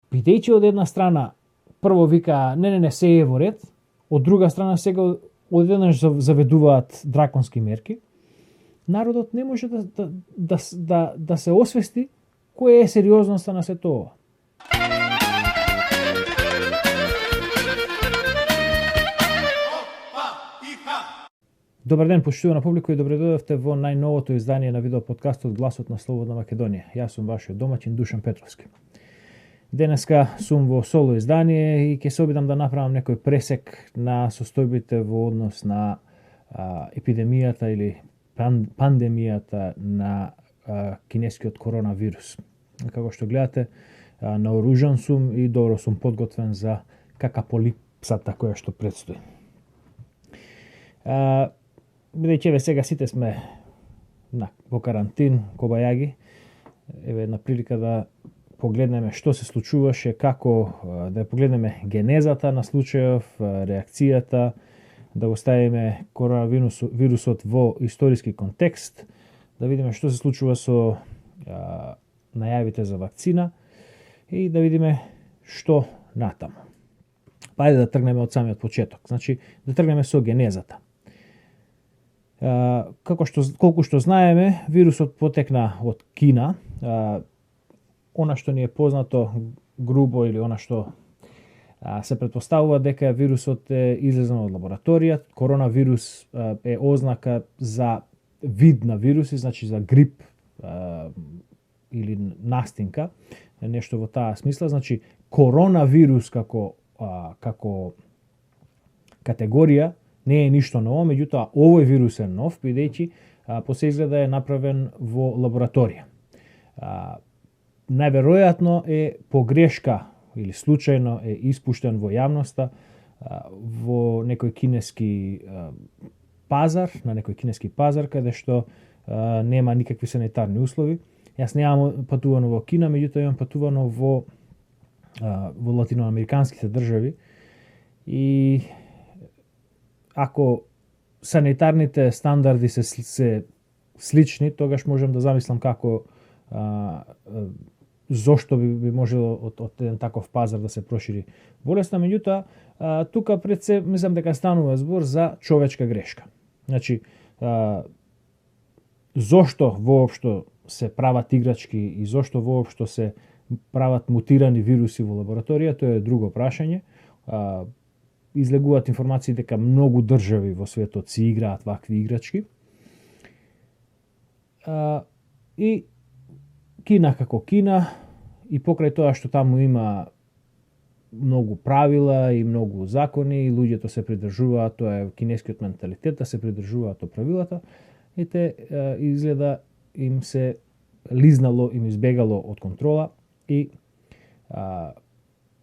Бидејќи од една страна прво вика не се е во ред, од друга страна сега одеднаш заведуваат драконски мерки, народот не може да се освести која е сериозноста на сето ова. Добар ден, почитувана публика, и добре дојдовте во најновото издание на видеоподкастот Гласот на Слободна Македонија. Јас сум вашиот домаќин Душан Петровски. Денеска сум во соло издание и ќе се обидам да направам некој пресек на состојбите во однос на епидемијата или пандемијата на кинескиот коронавирус. Како што гледате, наоружан сум и добро сум подготвен за какаполипсата која што предстои. Бидејќи сега сите сме во карантин, кобајаги, еве една прилика да погледнеме што се случуваше, како да погледнеме генезата на случајов, реакцијата, да го ставиме коронавирусот во историски контекст, да видиме што се случува со најавите за вакцина и да видиме што натаму. Па да тргнеме од самиот почеток. Значи, да тргнеме со генезата. Колку што знаеме, вирусот потекна од Кина. Она што ни е познато грубо или она што се претпоставува дека вирусот е излезен од лабораторија. Коронавирус е ознака за вид на вируси, значи за грип или настинка, нешто во таа смисла. Значи, коронавирус како категорија не е ништо ново, меѓутоа овој вирус е нов, бидејќи по се изгледа е направен во лабораторија. Најверојатно е погрешка или случајно е испуштен во јавноста во некој кинески пазар, на некој кинески пазар, каде што нема никакви санитарни услови. Јас немам патувано во Кина, меѓутоа имам патувано во латиноамериканските држави и ако санитарните стандарди се слични, тогаш можам да замислам како зошто би можело од еден таков пазар да се прошири болеста, меѓутоа тука пред се мислам дека станува збор за човечка грешка. Значи, зошто воопшто се прават играчки и зошто воопшто се прават мутирани вируси во лабораторија, тоа е друго прашање. Излегуваат информации дека многу држави во светот си играат вакви играчки. И Кина како Кина, и покрај тоа што таму има многу правила и многу закони, и луѓето се придржуваат, тоа е кинескиот менталитет, да се придржуваат од правилата, и те изгледа им се лизнало, им избегало од контрола и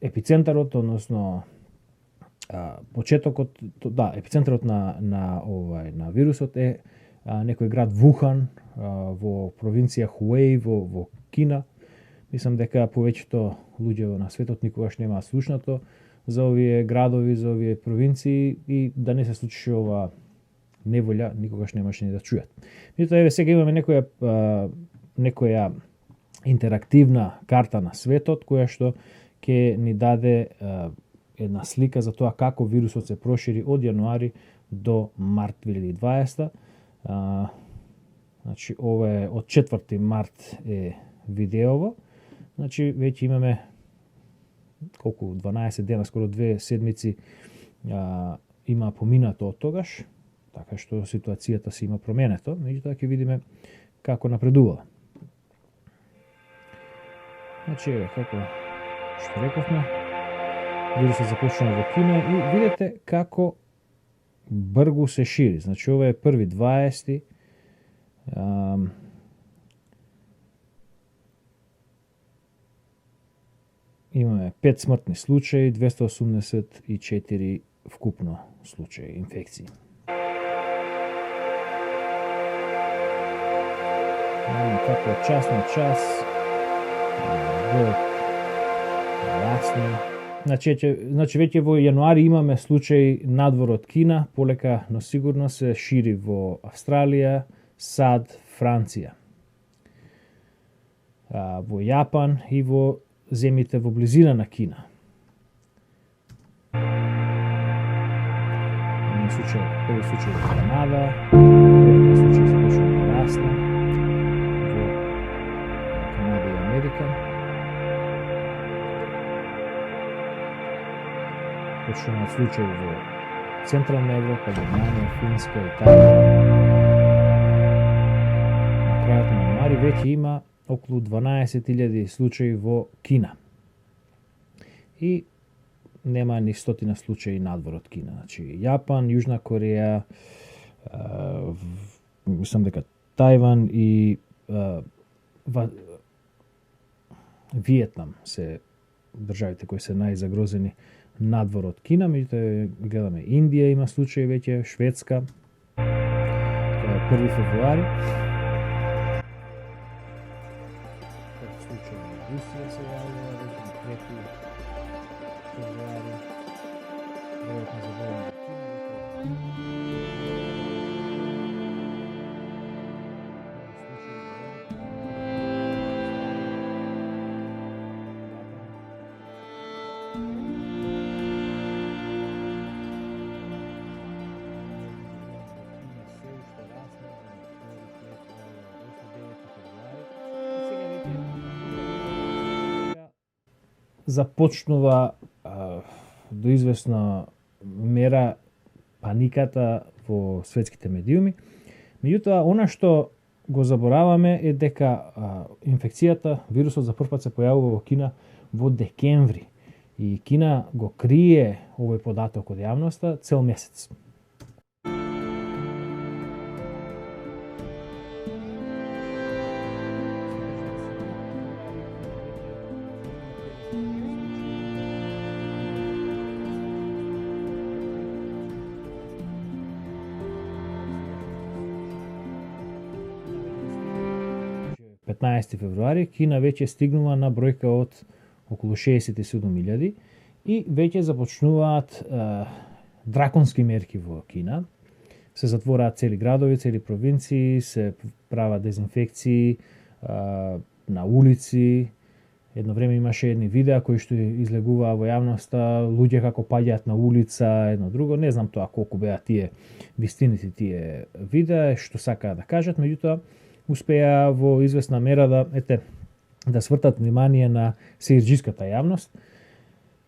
епицентарот, односно почетокот, епицентарот на вирусот е некој град Вухан во провинција Хуеј во Кина. Мислам дека повеќето луѓе на светот никогаш нема слушнато за овие градови, за овие провинции, и да не се случи ова неволја, никогаш немаше ни да чујат. Меѓутоа, еве сега имаме некоја интерактивна карта на светот, која што ќе ни даде една слика за тоа како вирусот се прошири од јануари до март 2020. Значи, ова е од 4 март е видеово. Значи, веќе имаме колку 12 дена, скоро 2 седмици има поминато од тогаш, така што ситуацијата се има променето, меѓутоа ќе видиме како напредувала. Значи, како што рековме, вирусот започнува во Кина и видите како бргу се шири. Значи, ова е први 20. Имаме 5 смртни случаи, 284 вкупно случаи инфекции. Како час на час, јасно. Значи веќе во јануари имаме случаи надвор од Кина, полека, но сигурно се шири во Австралија, САД, Франција, во Јапан и во земјите во близина на Кина. Први случај во Канада, први случај започна да расне во Канада и Америка. Почнуваат случаи во Централна Европа, Германија, Финска, Италија. На крајот на януари веќе има околу 12.000 случаи во Кина. И нема ни 100 случаи надвор од Кина. Значи, Јапан, Јужна Кореја, мислам дека Тајван и Виетнам се државите кои се најзагрозени надвор од Кина. Меѓутоа гледаме Индија има случаи веќе, Шведска, 1 февруари. Случај на Русија се јавува веќе на 3 февруари. Бројот на заболени од започнува до известна мера паниката во светските медиуми. Меѓутоа, она што го забораваме е дека инфекцијата, вирусот за прв пат се појавува во Кина во декември. И Кина го крие овој податок од јавноста цел месец. Февруари, Кина веќе стигнува на бројка од околу 67.000 и веќе започнуваат драконски мерки во Кина. Се затвораат цели градови, цели провинции, се прават дезинфекции на улици. Едно време имаше едни видеа кои што излегуваа во јавноста, луѓе како паѓаат на улица, едно друго. Не знам тоа колку беа тие вистините тие видеа, што сакаа да кажат, меѓутоа успеа во известна мера да свртат внимание на сеирџиската јавност,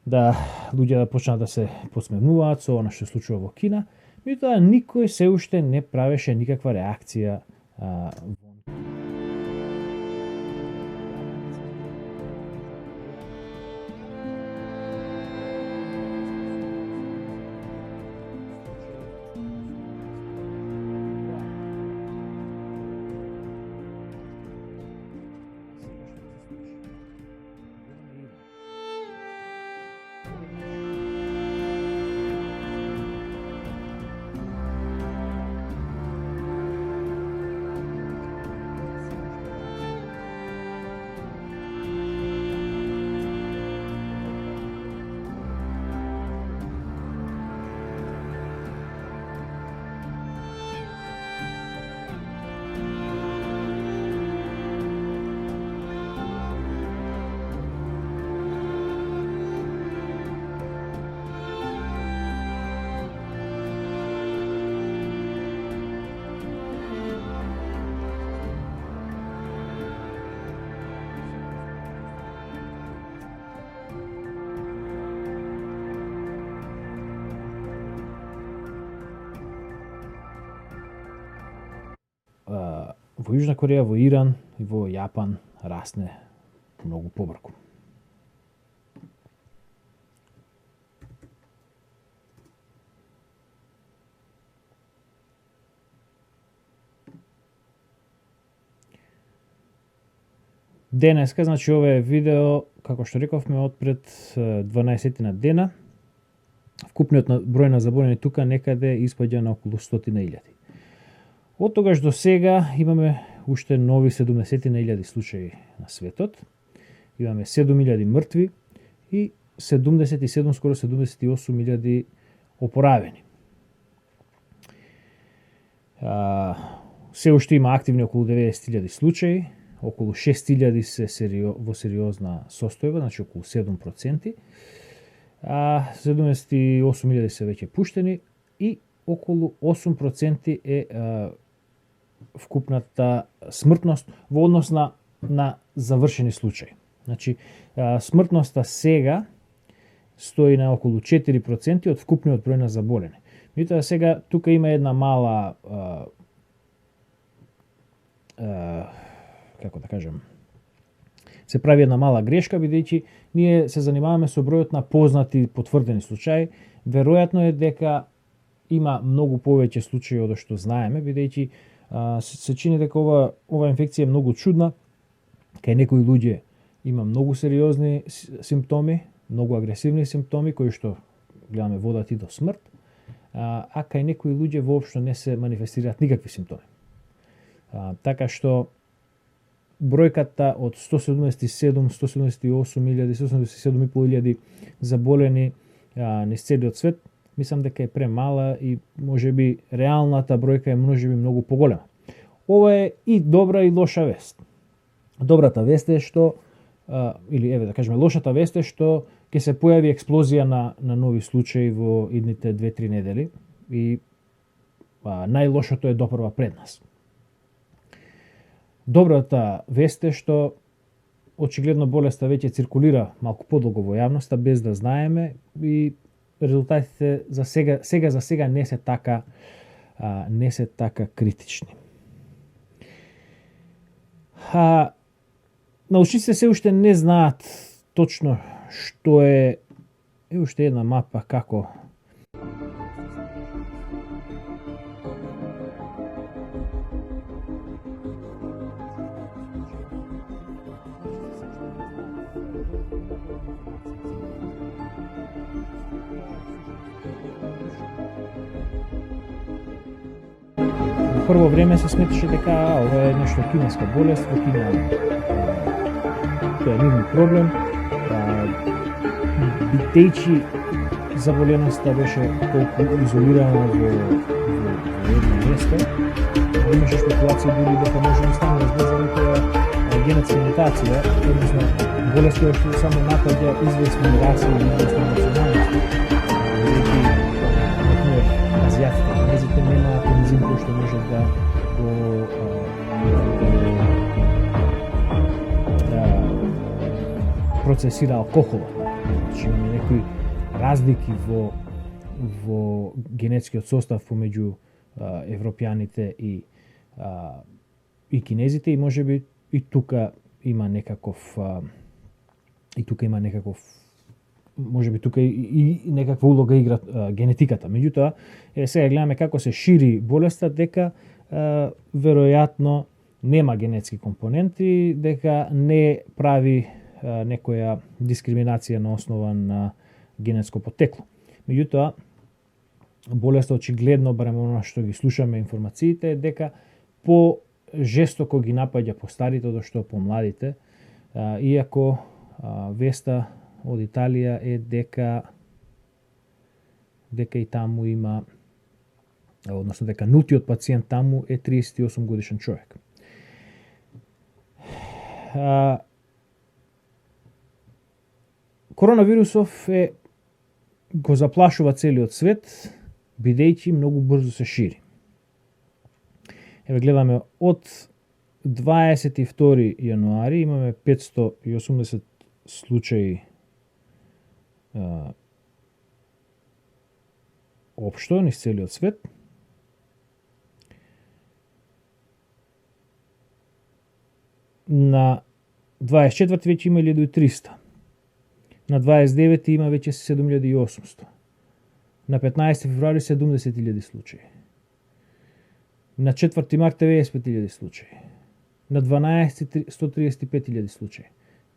да луѓе да почнат да се посмевнуваат со она што се случува во Кина, меѓутоа никој се уште не правеше никаква реакција во Јужна Кореја, во Иран и во Јапан расне многу побрзо. Денеска, значи ова е видео, како што рековме, од пред 12 на дена. Вкупниот број на заболени тука некаде испаѓа на околу 100.000. Од тогаш до сега имаме уште нови 70.000 случаи на светот. Имаме 7.000 мртви и 77, скоро 78.000 опоравени. Се уште има активни околу 90.000 случаи околу 6000 се во сериозна состојба, значи околу 7%, а 78.000 се веќе пуштени и околу 8% е вкупната смртност во однос на завршени случаи. Значи, смртноста сега стои на околу 4% од вкупниот број на заболени. Меѓутоа сега тука има една мала како да кажем, се прави една мала грешка, бидејќи ние се занимаваме со бројот на познати потврдени случаи. Веројатно е дека има многу повеќе случаи од што знаеме, бидејќи се чини дека ова инфекција е многу чудна, кај некои луѓе има многу сериозни симптоми, многу агресивни симптоми кои што гледаме водат и до смрт, а кај некои луѓе воопшто не се манифестираат никакви симптоми. Така што бројката од 177.000 заболени низ целиот свет, мислам дека е премала и можеби реалната бројка е можеби многу поголема. Ова е и добра и лоша вест. Добрата вест е што, или еве да кажеме лошата вест е што ќе се појави експлозија на нови случаи во идните 2-3 недели и најлошото е допрва пред нас. Добрата вест е што очигледно болеста веќе циркулира малку подолго во јавноста без да знаеме и резултатите за сега не се така критични. Научниците се уште не знаат точно што е уште една мапа како прво време се сметаше дека ова е нешто кинеска болест, во Кина тоа е нивен проблем. Бидејќи заболеноста беше толку изолирана во едно место, имаше спекулации дури дека може да стане разбор за некоја генетска мутација, односно болест која што само напаѓа известни раси или известни националности. Азијатите, кинезите немаат ензим кој што може да процесира алкохол. Значи имаме некои разлики во генетскиот состав помеѓу европјаните и кинезите и можеби и тука има некаков можеби тука и некаква улога игра генетиката. Меѓутоа, сега гледаме како се шири болеста, дека веројатно нема генетски компоненти, дека не прави некоја дискриминација на основа на генетско потекло. Меѓутоа, болеста очигледно, барем она што ги слушаме информациите, дека по жестоко ги напаѓа по старите од што по младите, иако веста од Италија е дека и таму има, односно дека нултиот пациент таму е 38 годишен човек. Коронавирусов го заплашува целиот свет, бидејќи многу брзо се шири. Еве гледаме од 22 јануари имаме 580 случаи општо низ целиот свет. На 24 веќе има 1300. На 29 има веќе 7800. На 15 февруари 70.000 случаи. На 4 март 95.000 случаи. На 12 135.000 случаи.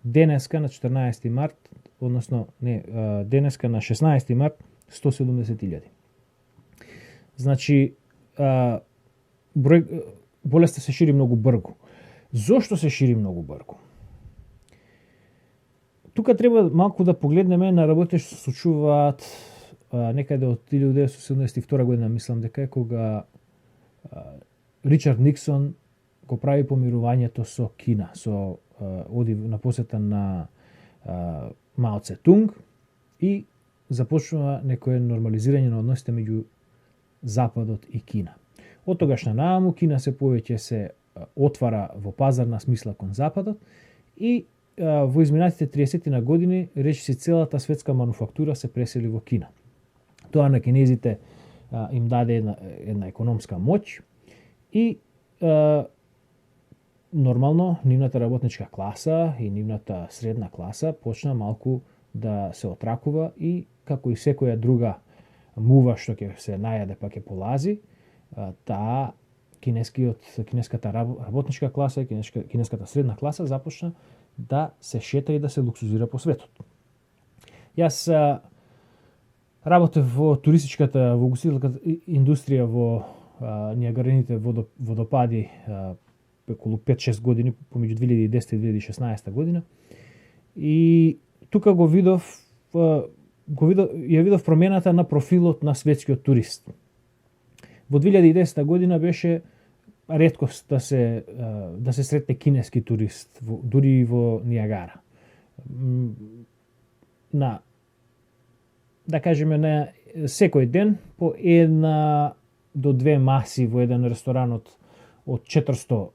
Денеска на 14 март, односно денеска на 16 март 170.000. Значи болеста се шири многу брзо. Зошто се шири многу брзо? Тука треба малку да погледнеме на работите што се случуваат некаде од 1972 година, мислам дека е кога Ричард Никсон го прави помирувањето со Кина, оди на посета на Мао Цетунг и започнува некое нормализирање на односите меѓу Западот и Кина. Од тогаш на нааму Кина се повеќе се отвара во пазарна смисла кон Западот и во изминатите 30 на години речиси целата светска мануфактура се пресели во Кина. Тоа на кинезите им даде една економска моќ и нормално нивната работничка класа и нивната средна класа почна малку да се отракува и како и секоја друга мува што ќе се најаде па ќе полази, таа кинеската работничка класа и кинеската средна класа започна да се шета и да се луксузира по светот. Јас работев во туристичката, во гостителската индустрија во Нијагарените водопади околу 5-6 години, помеѓу 2010 и 2016 година. И тука ја видов промената на профилот на светскиот турист. Во 2010 година беше реткост да се сретне кинески турист, дури во Нијагара. Да кажеме, на секој ден по 1 до 2 маси во еден ресторан од 400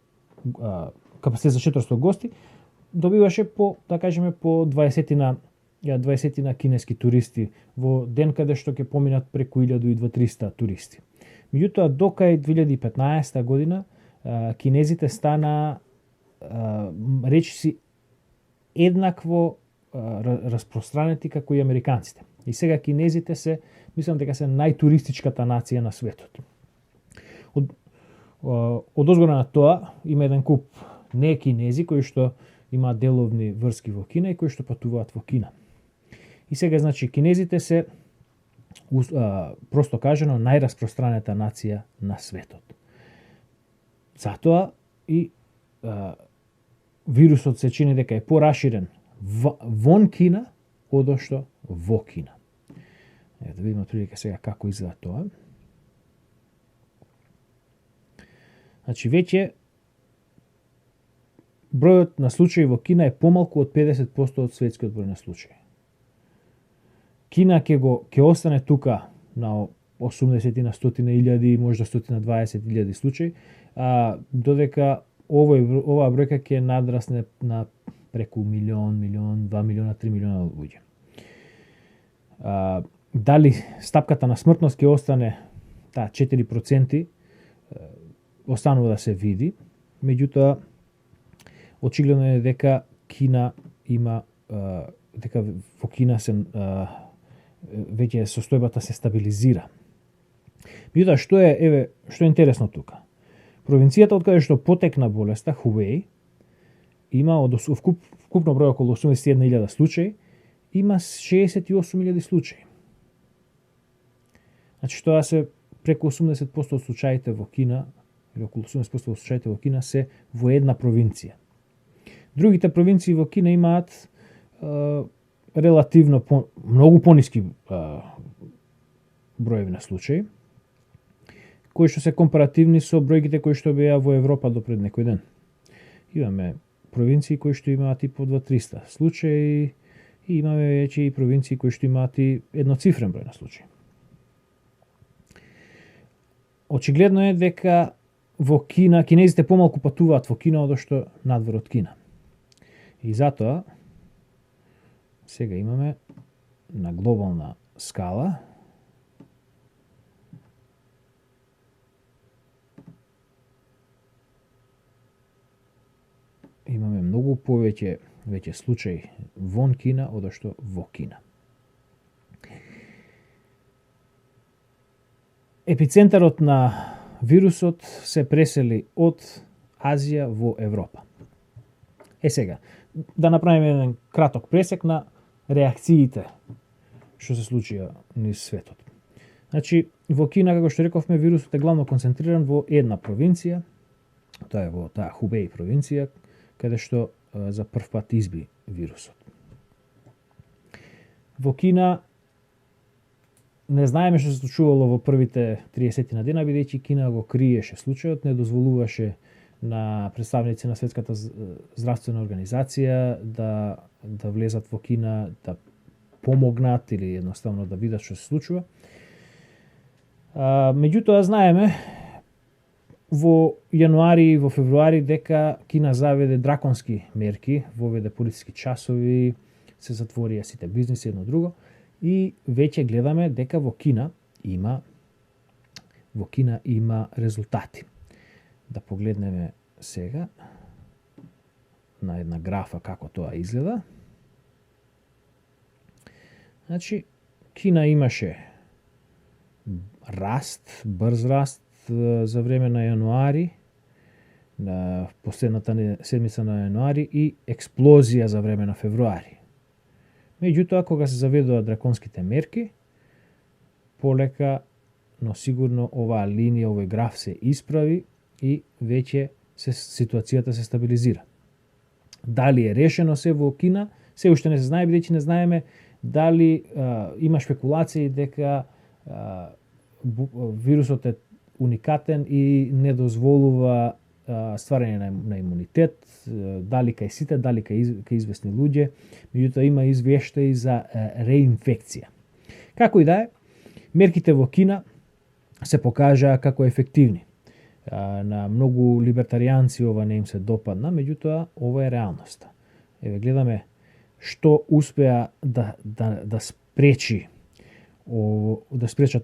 капацитет за 400 гости, добиваше по 20 на кинески туристи во ден каде што ќе поминат преку 1200 туристи. Меѓутоа, до кај 2015 година кинезите стана речиси еднакво распространети како и американците. И сега кинезите мислам дека се најтуристичката нација на светот. Од озгора на тоа има еден куп не кинези кои што имаат деловни врски во Кина и кои што патуваат во Кина. И сега, значи, кинезите се просто кажано најраспространета нација на светот. Затоа и вирусот се чини дека е пораширен вон Кина одошто во Кина. Да видиме прилика сега како изгледа тоа. Значи, веќе бројот на случаи во Кина е помалку од 50% од светскиот број на случаи. Кина ќе остане тука на 80 на 100 илјади, можда 120 илјади случаи, додека оваа бројка ќе надрасне на преку милион, 2 милиона, 3 милиона луѓе. Дали стапката на смртност ќе остане 4%, останува да се види, меѓутоа очигледно е дека Кина има дека во Кина се веќе состојбата се стабилизира. Меѓутоа што е интересно тука? Провинцијата од каде што потекна болеста, Хубеј, има од вкупно број околу 81.000 случаи, има 68.000 случаи. Значи, тоа се преку 80% од случаите во Кина, или околу 80% од случаите во Кина се во една провинција. Другите провинции во Кина имаат релативно многу пониски броеви на случаи, кои што се компаративни со бројките кои што беа во Европа до пред некој ден. Имаме провинции кои што имаат и по 200-300 случаи и имаме веќе и провинции кои што имаат и едноцифрен број на случаи. Очигледно е дека во Кина кинезите помалку патуваат во Кина одошто надвор од Кина. И затоа сега имаме на глобална скала имаме многу повеќе случаи вон Кина одошто во Кина. Епицентарот на вирусот се пресели од Азија во Европа. Сега, да направиме еден краток пресек на реакциите што се случија низ светот. Значи, во Кина, како што рековме, вирусот е главно концентриран во една провинција, тоа е во таа Хубеј провинција, каде што за прв пат изби вирусот. Во Кина не знаеме што се случувало во првите 30 на дена, бидејќи Кина го криеше случајот, не дозволуваше на представници на Светската здравствена организација да влезат во Кина, да помогнат или едноставно да видат што се случува. Меѓутоа знаеме во јануари и во февруари дека Кина заведе драконски мерки, воведе полициски часови, се затворија сите бизниси едно друго и веќе гледаме дека во Кина има резултати. Да погледнеме сега на една графа како тоа изгледа. Значи, Кина имаше брз раст за време на јануари, на последната седмица на јануари и експлозија за време на февруари. Меѓутоа, кога се заведува драконските мерки, полека, но сигурно оваа линија, овој граф се исправи и веќе ситуацијата се стабилизира. Дали е решено се во Кина, се уште не се знае, бидејќи не знаеме дали има спекулации дека вирусот е уникатен и не дозволува стварање на имунитет, дали кај сите, дали кај известни луѓе, меѓутоа има извештаи за реинфекција. Како и да е, мерките во Кина се покажаа како ефективни. На многу либертаријанци ова не им се допадна, меѓутоа ова е реалноста. Еве гледаме што успеа да спречат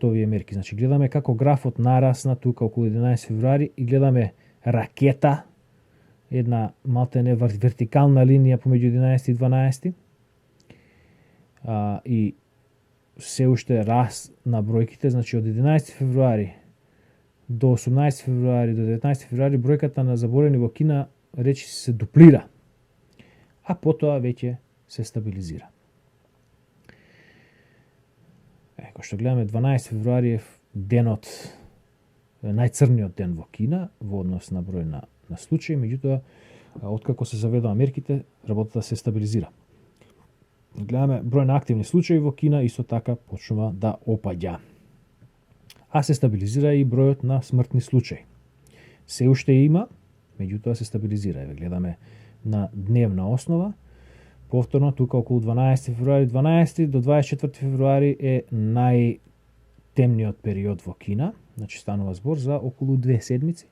овие мерки. Значи гледаме како графот нарасна тука околу 11 февруари и гледаме ракета, една малтене вертикална линија помеѓу 11 и 12. И се уште раст на бројките, значи од 11 февруари до 18 февруари до 19 февруари бројката на заболени во Кина речи се дуплира, а потоа веќе се стабилизира. Кој што гледаме, 12 февруари е денот, најцрниот ден во Кина во однос на број на случаи, меѓутоа откако се заведува мерките, работата се стабилизира. Гледаме број на активни случаи во Кина исто така почнува да опаѓа. А се стабилизира и бројот на смртни случаи. Се уште има, меѓутоа се стабилизира. Еве гледаме на дневна основа. Повторно, тука околу 12 февруари, 12 до 24 февруари е најтемниот период во Кина, значи станува збор за околу 2 седмици,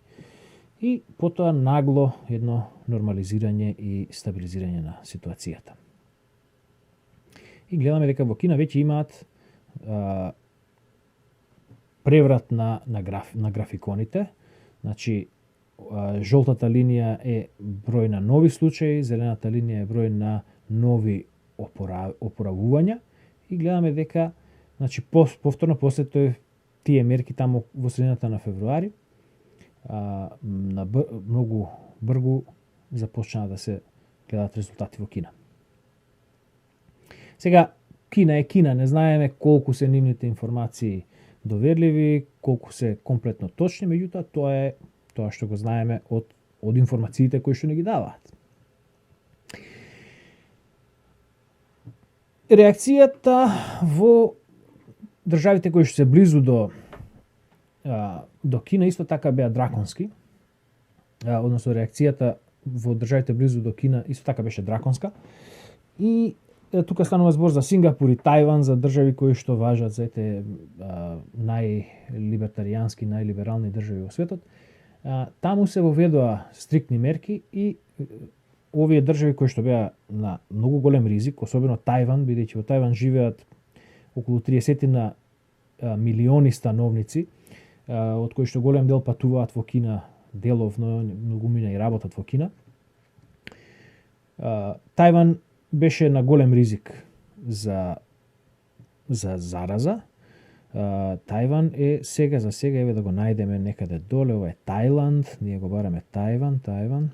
и потоа нагло едно нормализирање и стабилизирање на ситуацијата. И гледаме дека во Кина веќе имаат преврат на графиконите, значи жолтата линија е број на нови случаи, зелената линија е број на нови опоравувања и гледаме дека значи повторно после тие мерки таму во средината на февруари многу брзо започнаа да се гледат резултати во Кина. Сега Кина е Кина, не знаеме колку се нивните информации доверливи, колку се комплетно точни, меѓутоа тоа е тоа што го знаеме од информациите кои што ни ги даваат. Реакцијата во државите кои што се близу до Кина исто така беа драконски, односно реакцијата во државите близу до Кина исто така беше драконска. И тука станува збор за Сингапур и Тајван, за држави кои што важат за најлибертаријански, најлиберални држави во светот. Таму се воведоа стриктни мерки и овие држави кои што беа на многу голем ризик, особено Тајван, бидејќи во Тајван живеат околу 30 милиони становници, од кои што голем дел патуваат во Кина деловно, многумина и работат во Кина. Тајван беше на голем ризик за зараза. Тајван е за сега, еве да го најдеме некаде доле, ова е Тајланд, ние го бараме Тајван.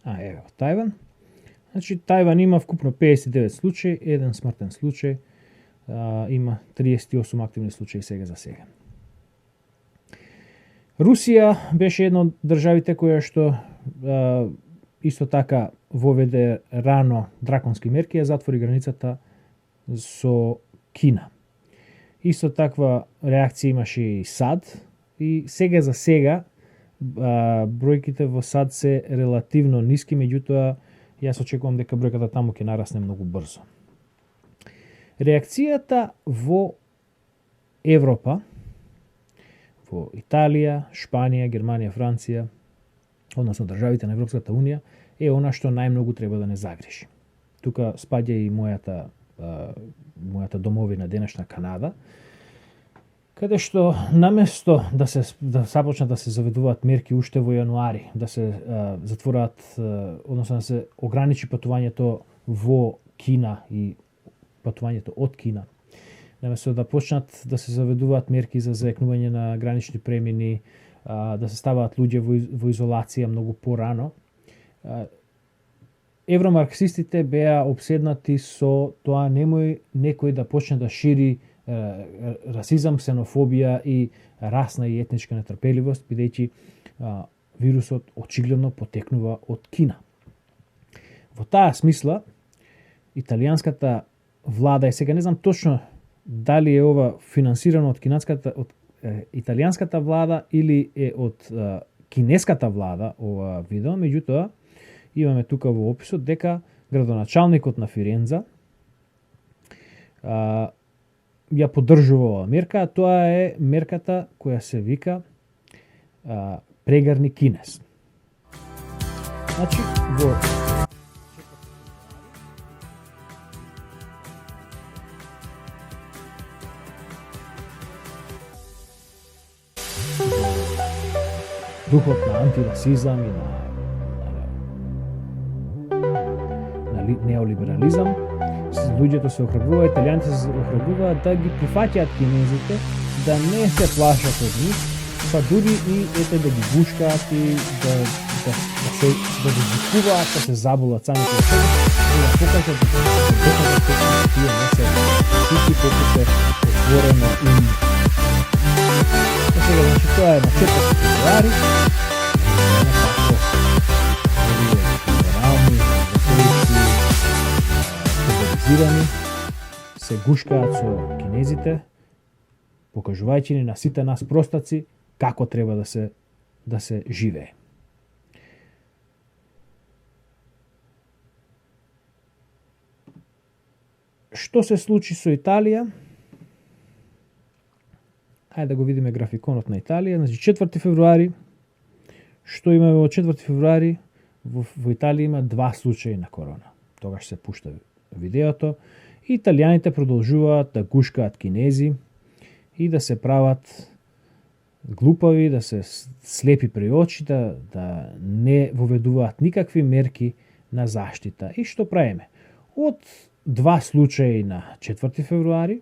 Еве Тајван. Значи, Тајван има вкупно 59 случаи, еден смртен случај, има 38 активни случаи сега за сега. Русија беше една од државите која што исто така воведе рано драконски мерки, ја затвори границата со Кина. Исто таква реакција имаше и САД, и сега за сега бројките во САД се релативно ниски, меѓутоа јас очекувам дека бројката таму ќе нарасне многу брзо. Реакцијата во Европа, во Италија, Шпанија, Германија, Франција, односно државите на Европската Унија, е она што најмногу треба да не загреши. Тука спаѓа и мојата домовина, денешна Канада, каде што наместо да започнат да се заведуваат мерки уште во јануари, да се затвораат, односно да се ограничи патувањето во Кина и патувањето од Кина, наместо да почнат да се заведуваат мерки за заекнување на гранични премини, да се ставаат луѓе во изолација многу порано, евромарксистите беа обседнати со тоа немој некој да почне да шири расизам, ксенофобија и расна и етничка нетрпеливост, бидејќи вирусот очигледно потекнува од Кина. Во таа смисла, италијанската влада, и сега не знам точно дали е ова финансирано од италијанската влада или е од кинеската влада ова видео, меѓутоа имаме тука во описот дека градоначалникот на Фиренза ја поддржува оваа мерка, а тоа е мерката која се вика прегарни кинес. Значи, во духот на антирасизам и на неолиберализам, луѓето се охрабруваат, италијаните се охрабруваат да ги прифаќаат кинезите, да не се плашат од нив, па дури и да ги гушкаат и да ризикуваат, да се заболат самите од себе, и да покажат дека тие не се сити колку се отворено им. Сега, значи, тоа е на 4 февруари, се гушкаат со кинезите, покажувајќи ни на сите нас простаци како треба да се живее. Што се случи со Италија? Ајде да го видиме графиконот на Италија. Значи 4 февруари, што имаме во 4 февруари? Во Италија има 2 случаи на корона. Тогаш се пушта видеото. Италијаните продолжуваат да гушкаат кинези и да се прават глупави, да се слепи при очи, да не воведуваат никакви мерки на заштита. И што правиме? Од 2 случаи на 4 февруари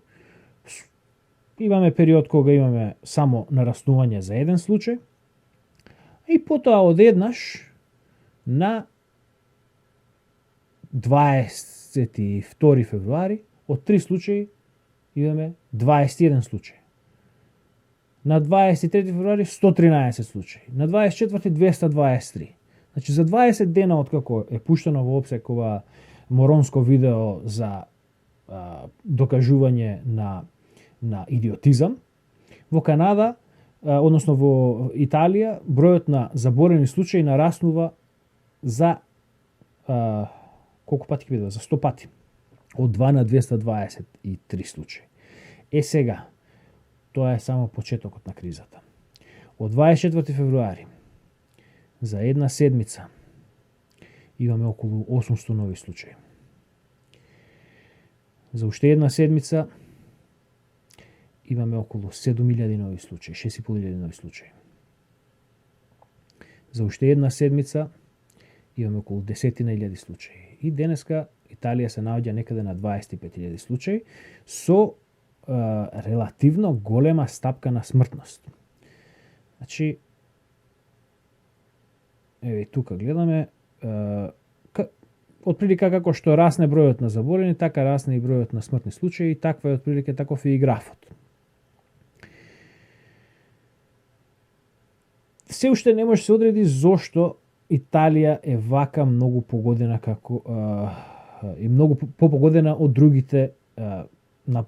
имаме период кога имаме само нараснување за еден случај и потоа одеднаш на 22 февруари од 3 случаи имаме 21 случаи. На 23 февруари 113 случаи. На 24 223. Значи за 20 дена откако е пуштено во опсек ова моронско видео за докажување на идиотизам, во Канада, односно во Италија, бројот на заборени случаи нараснува за колку пати ќе биде? За 100 пати. Од 2 на 223 случаи. Сега, тоа е само почетокот на кризата. Од 24 февруари за една седмица имаме околу 800 нови случаи. За уште една седмица имаме околу 7000 нови случаи, 6500 нови случаи. За уште една седмица имаме околу 10.000 случаи. И денеска Италија се наоѓа некаде на 25.000 случаи со релативно голема стапка на смртност. Значи, еве тука гледаме, отприлика како што расне бројот на заболени, така расне и бројот на смртни случаи, и таква е отприлика таков и графот. Се уште не може се одреди зошто Италија е вака многу погодена и многу попогодена од другите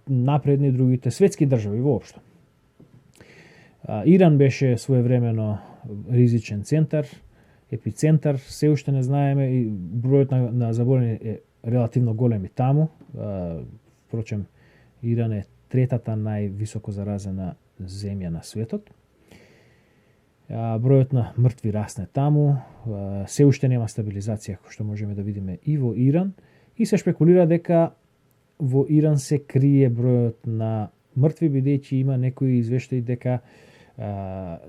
напредни другите светски држави воопшто. Иран беше своевремено ризичен центар, епицентар, се уште не знаеме, и бројот на заболени е релативно голем и таму. Впрочем, Иран е третата највисоко заразена земја на светот. Бројот на мртви расне таму, се уште нема стабилизација, што можеме да видиме и во Иран, и се шпекулира дека во Иран се крие бројот на мртви, бидејќи има некои извештаи дека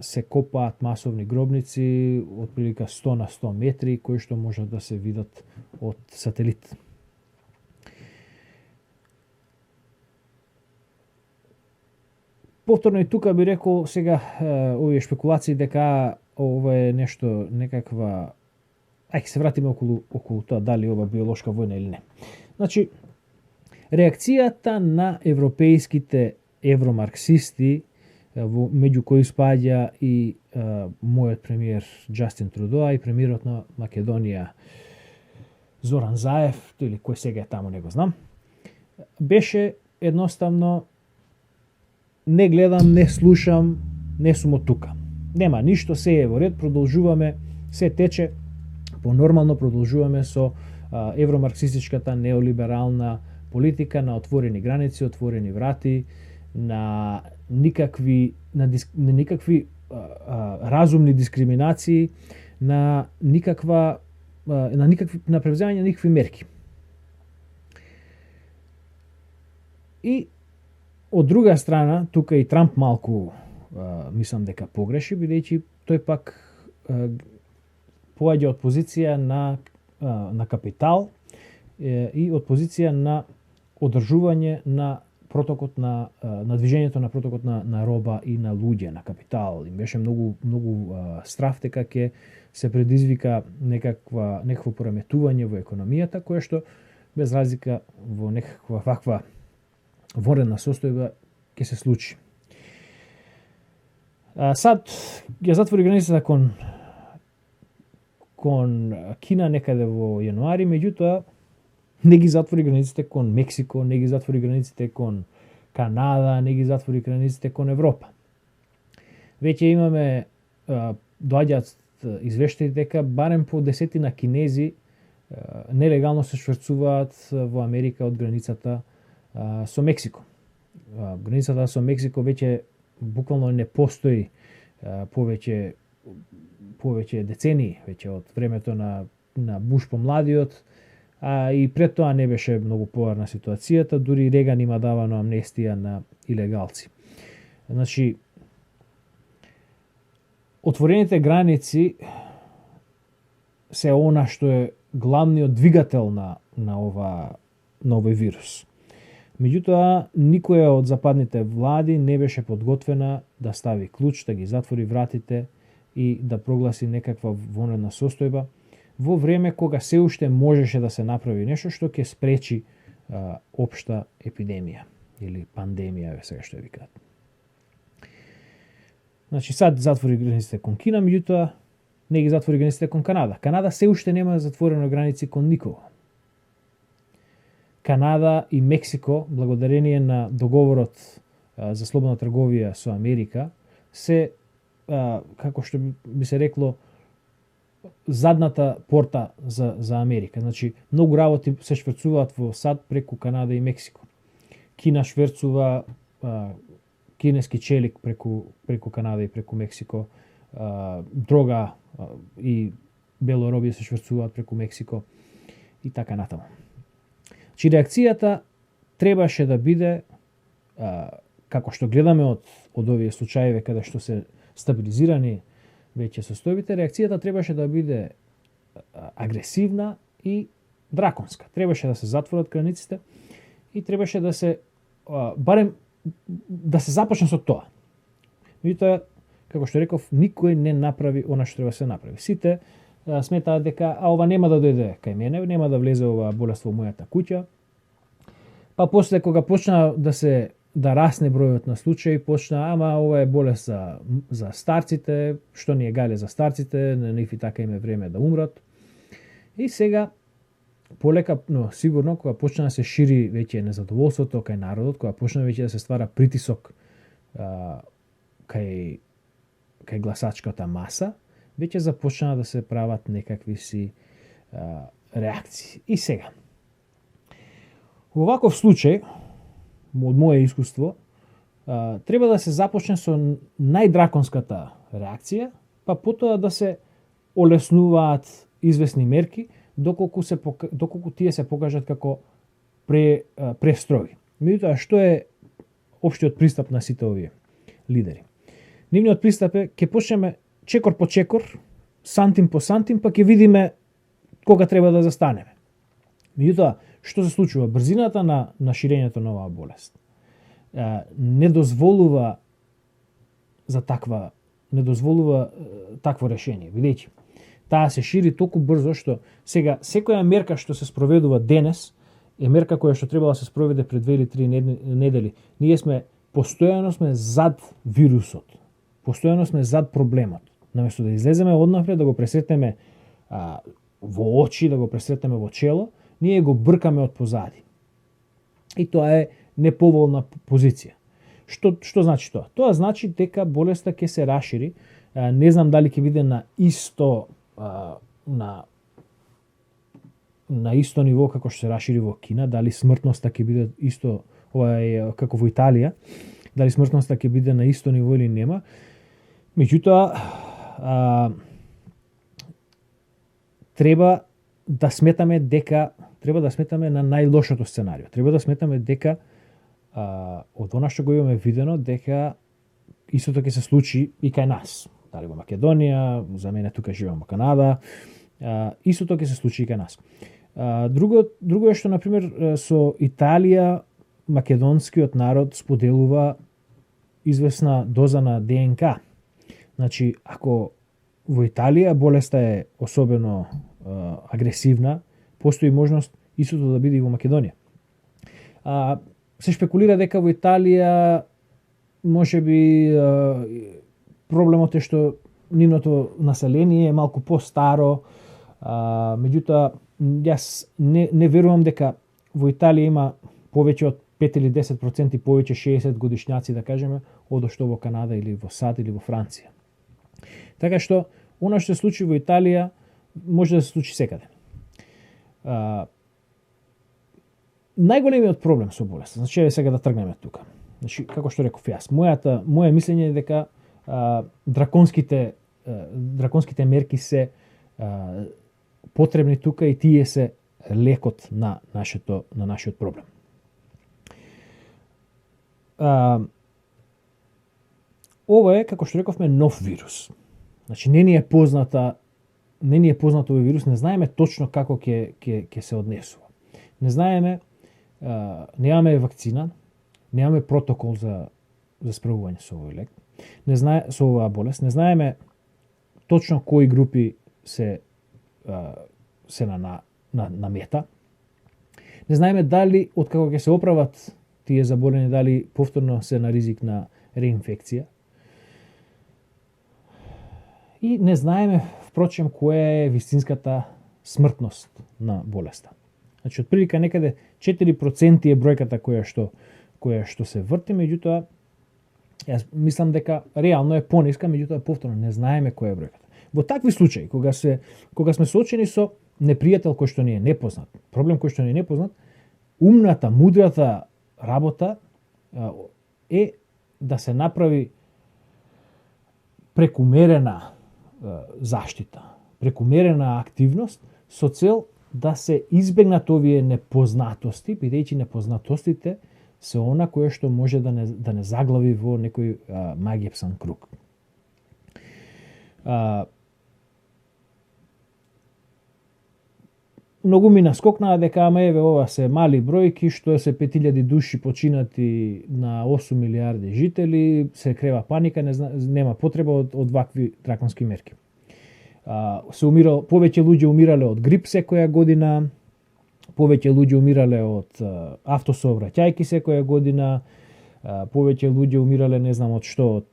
се копаат масовни гробници од прилика 100 на 100 метри, кои што можат да се видат од сателит. Повторно и тука би рекол сега овие шпекулации дека ова е нешто, некаква... Ајде се вратиме околу тоа дали ова биолошка војна или не. Значи, реакцијата на европејските евромарксисти, меѓу кои спаѓа и мојот премиер Џастин Трудо, и премиерот на Македонија Зоран Заев, или кој сега е таму, не го знам, беше едноставно: не гледам, не слушам, не сум од тука. Нема ништо, се е во ред, продолжуваме, се тече, понормално продолжуваме со евромарксистичката неолиберална политика на отворени граници, отворени врати, на никакви разумни дискриминации, на превземање на никакви мерки. И од друга страна, тука и Трамп малку мислам дека погреши, бидејќи тој пак поаѓа од позиција на капитал и од позиција на одржување на протокот на движењето на протокот на роба и на луѓе, на капитал. Им беше многу страф дека ќе се предизвика некакво пореметување во економијата, кое што без разлика во некаква ваква вонредна состојба ќе се случи. Сад ја затвори границата кон Кина некаде во јануари, меѓутоа не ги затвори границите кон Мексико, не ги затвори границите кон Канада, не ги затвори границите кон Европа. Веќе имаме доаѓаат извештаи дека барем по десетина кинези нелегално се шверцуваат во Америка од границата со Мексико. Границата со Мексико веќе буквално не постои повеќе децении, веќе од времето на Буш помладиот, и пред тоа не беше многу поварна ситуацијата, дури Реган има давано амнестија на илегалци. Значи, отворените граници се она што е главниот двигател на овој вирус. Меѓутоа, никоја од западните влади не беше подготвена да стави клуч, да ги затвори вратите и да прогласи некаква вонредна состојба во време кога се уште можеше да се направи нешто што ќе спречи општа епидемија или пандемија, сега што ја викаат. Значи, сад затвори границите кон Кина, меѓутоа не ги затвори границите кон Канада. Канада се уште нема затворено граници кон никого. Канада и Мексико, благодарение на договорот за слободна трговија со Америка, се, како што би се рекло, задната порта за Америка. Значи, многу работи се шверцуваат во САД преку Канада и Мексико. Кина шверцува кинески челик преку Канада и преку Мексико. Дрога и белоробија се шверцуваат преку Мексико и така натаму. Значи, реакцијата требаше да биде, како што гледаме од овие случаи каде што се стабилизирани веќе состојбите, реакцијата требаше да биде агресивна и драконска. Требаше да се затворат границите и требаше да се барем да се започне со тоа. Меѓутоа, како што реков, никој не направи она што треба да се направи. Сите сметаат дека ова нема да дојде кај мене, нема да влезе ова болест во мојата куќа. Па после кога почна да расне бројот на случаи, почна, ама ова е болест за старците, што ни е гале за старците, на нив и така им е време да умрат. И сега, полека, но сигурно, кога почна да се шири веќе незадоволството кај народот, кога почна веќе да се ствара притисок кај гласачката маса, веќе започна да се прават некакви си реакции. И сега, во ваков случај, од моје искуство, треба да се започне со најдраконската реакција, па потоа да се олеснуваат известни мерки, доколку тие се покажат како престроги. Меѓутоа, што е општиот пристап на сите овие лидери? Нивниот пристап е, ќе почнеме чекор по чекор, сантим по сантим, па ќе видиме кога треба да застанеме. Меѓутоа, што се случува? Брзината на ширењето на оваа болест не дозволува такво решение, видејќи таа се шири толку брзо што сега секоја мерка што се спроведува денес е мерка која што требала да се спроведе пред 2 или 3 недели. Ние постојано сме зад вирусот. Постојано сме зад проблемот. Наместо да излеземе однапред, да го пресретнеме во очи, да го пресретнеме во чело, ние го бркаме од позади. И тоа е неповолна позиција. Што значи тоа? Тоа значи дека болеста ќе се рашири. Не знам дали ќе биде на исто ниво како што се рашири во Кина, дали смртноста ќе биде исто како во Италија, дали смртноста ќе биде на исто ниво или нема. Меѓутоа, треба да сметаме на најлошото сценарио. Треба да сметаме дека од она што го имаме видено, дека истото ќе се случи и кај нас. Дали во Македонија, за мене тука живеам во Канада, истото ќе се случи и кај нас. Друго е што, например, со Италија, македонскиот народ споделува известна доза на ДНК. Значи, ако во Италија болеста е особено агресивна, постои можност истото да биде и во Македонија. Се шпекулира дека во Италија можеби проблемот е што нивното население е малку постаро, меѓутоа јас не верувам дека во Италија има повеќе од 5 или 10% повеќе 60 годишњаци, да кажеме, од што во Канада или во САД или во Франција. Така што, она што се случи во Италија, може да се случи секаде. Најголемиот проблем со болест, значи сега да тргнеме тука. Значи, како што реков јас, моје мислење е дека драконските мерки се потребни тука и тие се лекот на нашиот проблем. Ова е, како што рековме, нов вирус. Значи, не ни е познато овој вирус, не знаеме точно како ќе се однесува. Не знаеме, немаме вакцина, немаме протокол за справување со овој лек, со оваа болест, не знаеме точно кои групи се на мета. Не знаеме дали откако ќе се оправат тие заболени, дали повторно се на ризик на реинфекција. И не знаеме, впрочем, која е вистинската смртност на болеста. Значи, отприлика некаде 4% е бројката која што се врти, меѓутоа, јас мислам дека реално е пониска, меѓутоа повторно не знаеме која е бројката. Во такви случаи, кога сме соочени со непријател кој што ни е непознат, проблем кој што ни е непознат, умната, мудрата работа е да се направи прекумерена заштита, прекумерена активност со цел да се избегнат овие непознатости, бидејќи непознатостите се она кое што може да не заглави во некој магиепсан круг. Многу ми наскокнаа дека ова се мали бројки, што се 5000 души починати на 8 милиарди жители, се крева паника, нема потреба од вакви драконски мерки. Повеќе луѓе умирале од грип секоја година, повеќе луѓе умирале од автосообраќајки секоја година, повеќе луѓе умирале не знам од што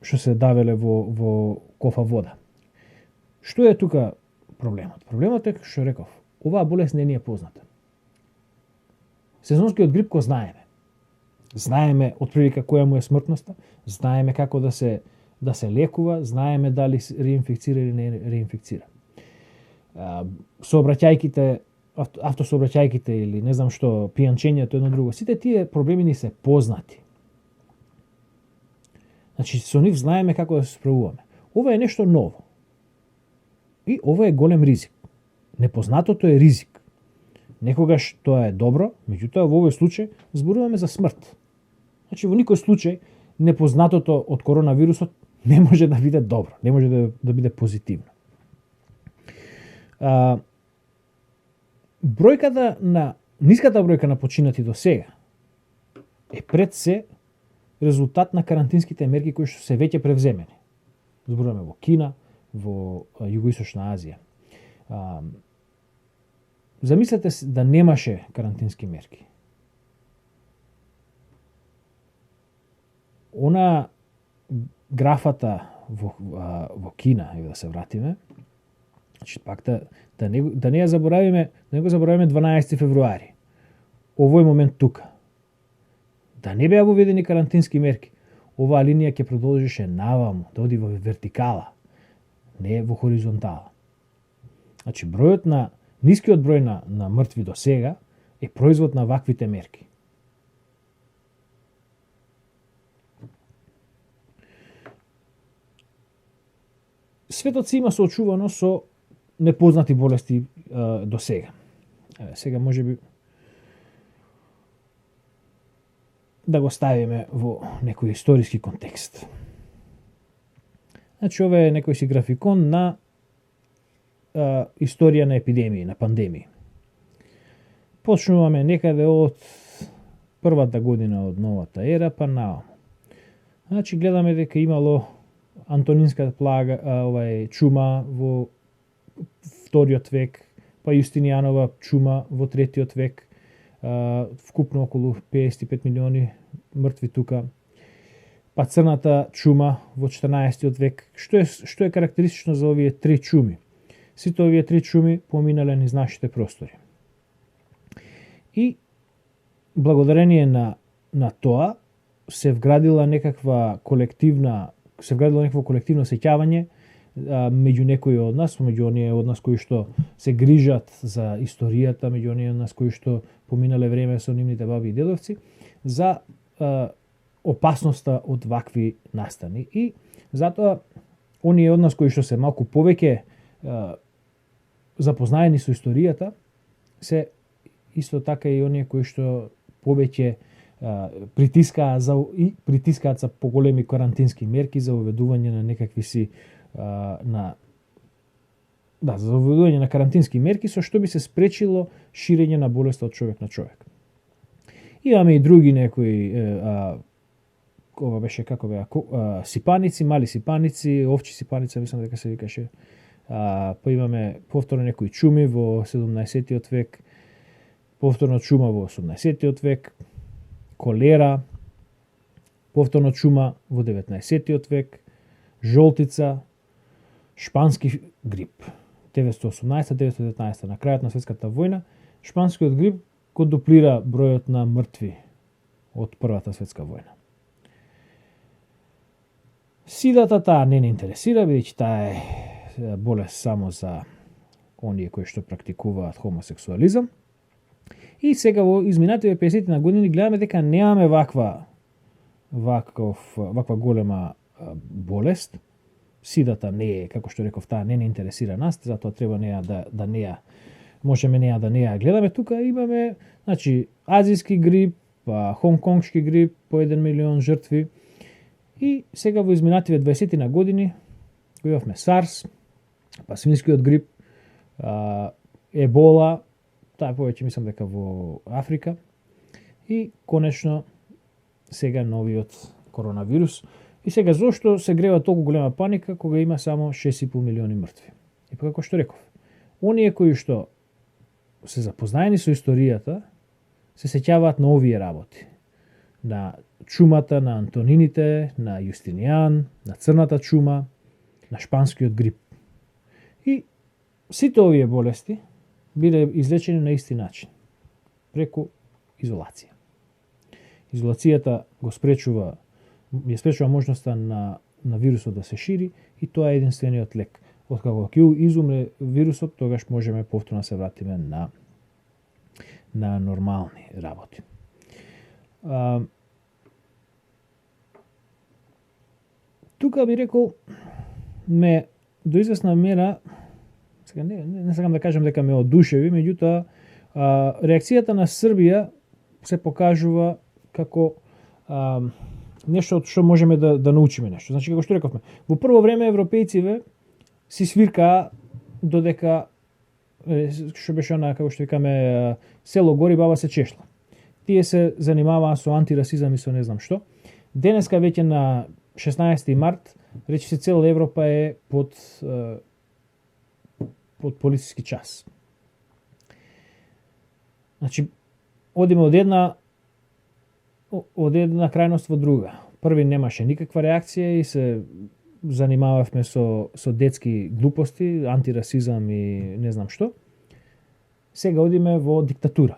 се давеле во кофа вода. Што е тука проблемот? Проблемот е, што реков, оваа болест не ни е позната. Сезонскиот грип го знаеме. Знаеме отприлика која му е смртноста, знаеме како да се лекува, знаеме дали реинфекцира или не реинфекцира. Автосообраќајките или не знам што, пијанчењето, едно друго, сите тие проблеми ни се познати. Значи, со нив знаеме како да се справуваме. Ова е нешто ново. И ова е голем ризик. Непознатото е ризик. Некогаш тоа е добро, меѓутоа во овој случај зборуваме за смрт. Значи, во никој случај непознатото од коронавирусот не може да биде добро, не може да биде позитивно. Ниската бројка на починати до сега е пред се резултат на карантинските мерки кои што се веќе превземени. Зборуваме во Кина, во Југоисточна Азија. Замислете да немаше карантински мерки. Она графата во Кина, да се вратиме, значи пак да не ја заборавиме, да не го заборавиме 12 февруари. Овој момент тука. Да не беа воведени карантински мерки, оваа линија ќе продолжише наваму, да оди во вертикала, не во хоризонтала. Значи, нискиот број на мртви до сега е производ на ваквите мерки. Светот се има соочувано со непознати болести до сега. Сега може би да го ставиме во некој историски контекст. Значи, ова е некој си графикон на историја на епидемии, на пандемии. Почнуваме некаде од првата година од новата ера, па нааму. Значи, гледаме дека имало антонинска плага, чума во вториот век, па Јустинијанова чума во третиот век, вкупно околу 55 милиони мртви тука, па црната чума во 14 век. Што е карактеристично за овие три чуми? Сите овие три чуми поминале низ нашите простори. И благодарение на тоа се вградило некакво колективно сеќавање меѓу некои од нас, меѓу оние од нас кои што се грижат за историјата, меѓу оние од нас кои што поминале време со нивните баби и дедовци, за опасноста од вакви настани. И затоа оние од нас кои што се малку повеќе запознаени со историјата, се исто така и оние кои што повеќе притискаат за поголеми карантински мерки, за уведување на некакви си за уведување на карантински мерки, со што би се спречило ширење на болеста од човек на човек. Имаме и други некои ова беше како беа сипаници, мали сипаници, овчи сипаница, мислам дека се викаше. Па имаме повторно некои чуми во 17 век, повторно чума во 18 век, колера, повторно чума во 19 век, жолтица, шпански грип, 918-919, на крајот на светската војна, шпанскиот грип го дуплира бројот на мртви од Првата светска војна. Сидата таа не интересира, бидејќи таа е болест само за оние кои што практикуваат хомосексуализам. И сега во изминативе 50 на години гледаме дека немаме ваква голема болест. Сидата не е, како што реков, таа не интересира нас, затоа треба можеме неа да не ја гледаме. Тука имаме, значи, азијски грип, хонконгшки грип по 1 милион жртви. И сега во изминативе 20 на години го имавме SARS, па свинскиот грип, ебола, таа повеќе мислам дека во Африка, и конечно сега новиот коронавирус. И сега, зошто се грева толку голема паника кога има само 6,5 милиони мртви? И па како што реков, оние кои што се запознаени со историјата, се сеќаваат на овие работи. На чумата на Антонините, на Јустинијан, на црната чума, на шпанскиот грип. И сите овие болести биле излечени на исти начин, преку изолација. Изолацијата го спречува можноста на вирусот да се шири и тоа е единствениот лек. Откако ќе изумре вирусот, тогаш можеме повторно да се вратиме на нормални работи. Тука би рекол, до известна мера, сега не сакам да кажам дека ме одушеви, меѓутоа реакцијата на Србија се покажува како нешто од што можеме да научиме нешто. Значи, како што рековме, во прво време европејциве си свиркаа додека што беше она, како што викаме, село гори, баба се чешла. Тие се занимаваа со антирасизам и со не знам што. Денеска веќе на 16 март, речи се цела Европа е под полициски час. Значи, одиме од една крајност во друга. Први немаше никаква реакција и се занимававме со детски глупости, антирасизам и не знам што. Сега одиме во диктатура.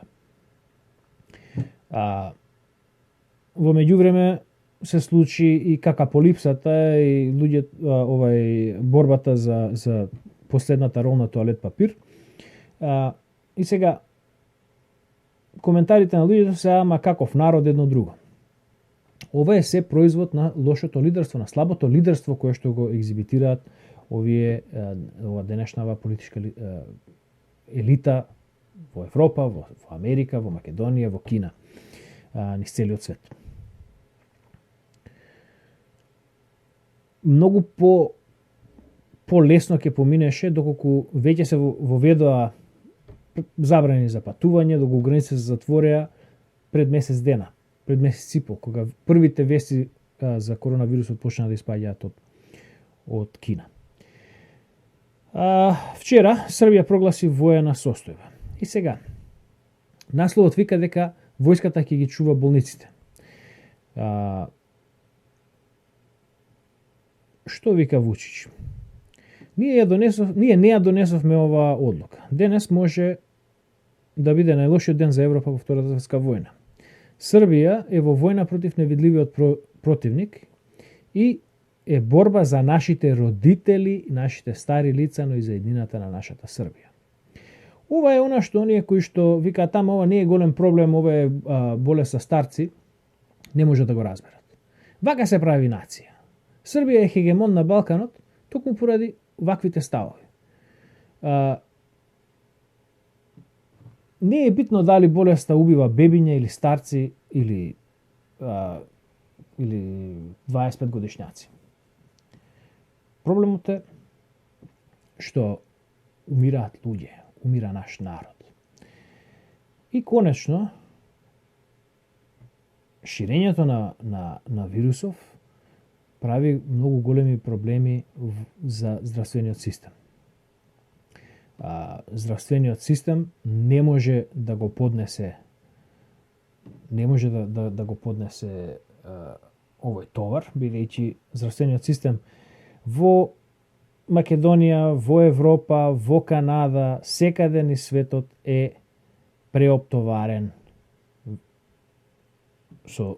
Во меѓувреме се случи и какаполипсата и борбата за последната ролна тоалет папир. И сега коментарите на луѓето се ама каков народ едно друго. Ова е се производ на лошото лидерство, на слабото лидерство кое што го екзибитираат ова денешнава политичка елита во Европа, во Америка, во Македонија, во Кина, низ целиот свет. Многу по-лесно ќе поминеше доколку веќе се воведоа забрани за патување, да го границите се затвореа пред месец дена, пред месец и пол, кога првите вести за коронавирусот почна да испаѓаат од Кина. Вчера Србија прогласи воена состојба. И сега, насловот вика дека војската ќе ги чува болниците. Што вика Вучич? Ние не ја донесовме оваа одлука. Денес може да биде најлошиот ден за Европа во Втората светска војна. Србија е во војна против невидливиот противник и е борба за нашите родители, нашите стари лица, но и за еднината на нашата Србија. Ова е она што оние кои што викаат тама ова не е голем проблем, ова е болест за старци, не може да го разберат. Вака се прави нација. Србија е хегемон на Балканот токму поради ваквите ставови. Не е битно дали болеста убива бебиња или старци или 25 годишњаци. Проблемот е што умираат луѓе, умира наш народ. И конечно, ширењето на вирусов прави многу големи проблеми за здравствениот систем. Здравствениот систем не може да го поднесе овој товар, бидејќи здравствениот систем во Македонија, во Европа, во Канада, секаде низ светот е преоптоварен со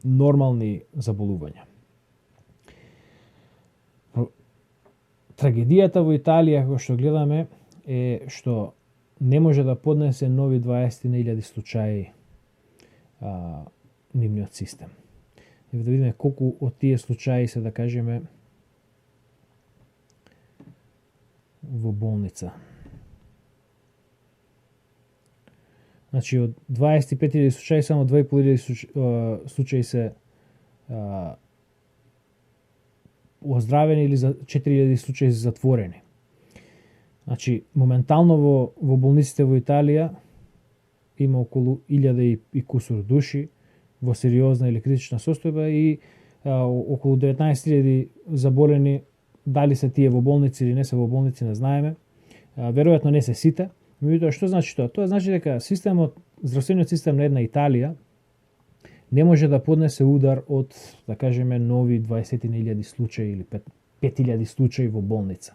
нормални заболувања. Трагедијата во Италија, кој што гледаме, е што не може да поднесе нови 20.000 случаи нивниот систем. И да видиме колку од тие случаи се, да кажеме, во болница. Значи, од 25.000 случаи, само 2.500 случаи се оздравени или за 4.000 случаи се затворени. Значи, моментално во болниците во Италија има околу 1.000 и кусур души во сериозна или критична состојба и околу 19.000 заболени, дали се тие во болници или не се во болници, не знаеме. Веројатно не се сите. Меѓутоа, што значи тоа? Тоа значи дека здравствениот систем на една Италија не може да поднесе удар од, да кажеме, нови 20.000 случаи или 5.000 случаи во болница.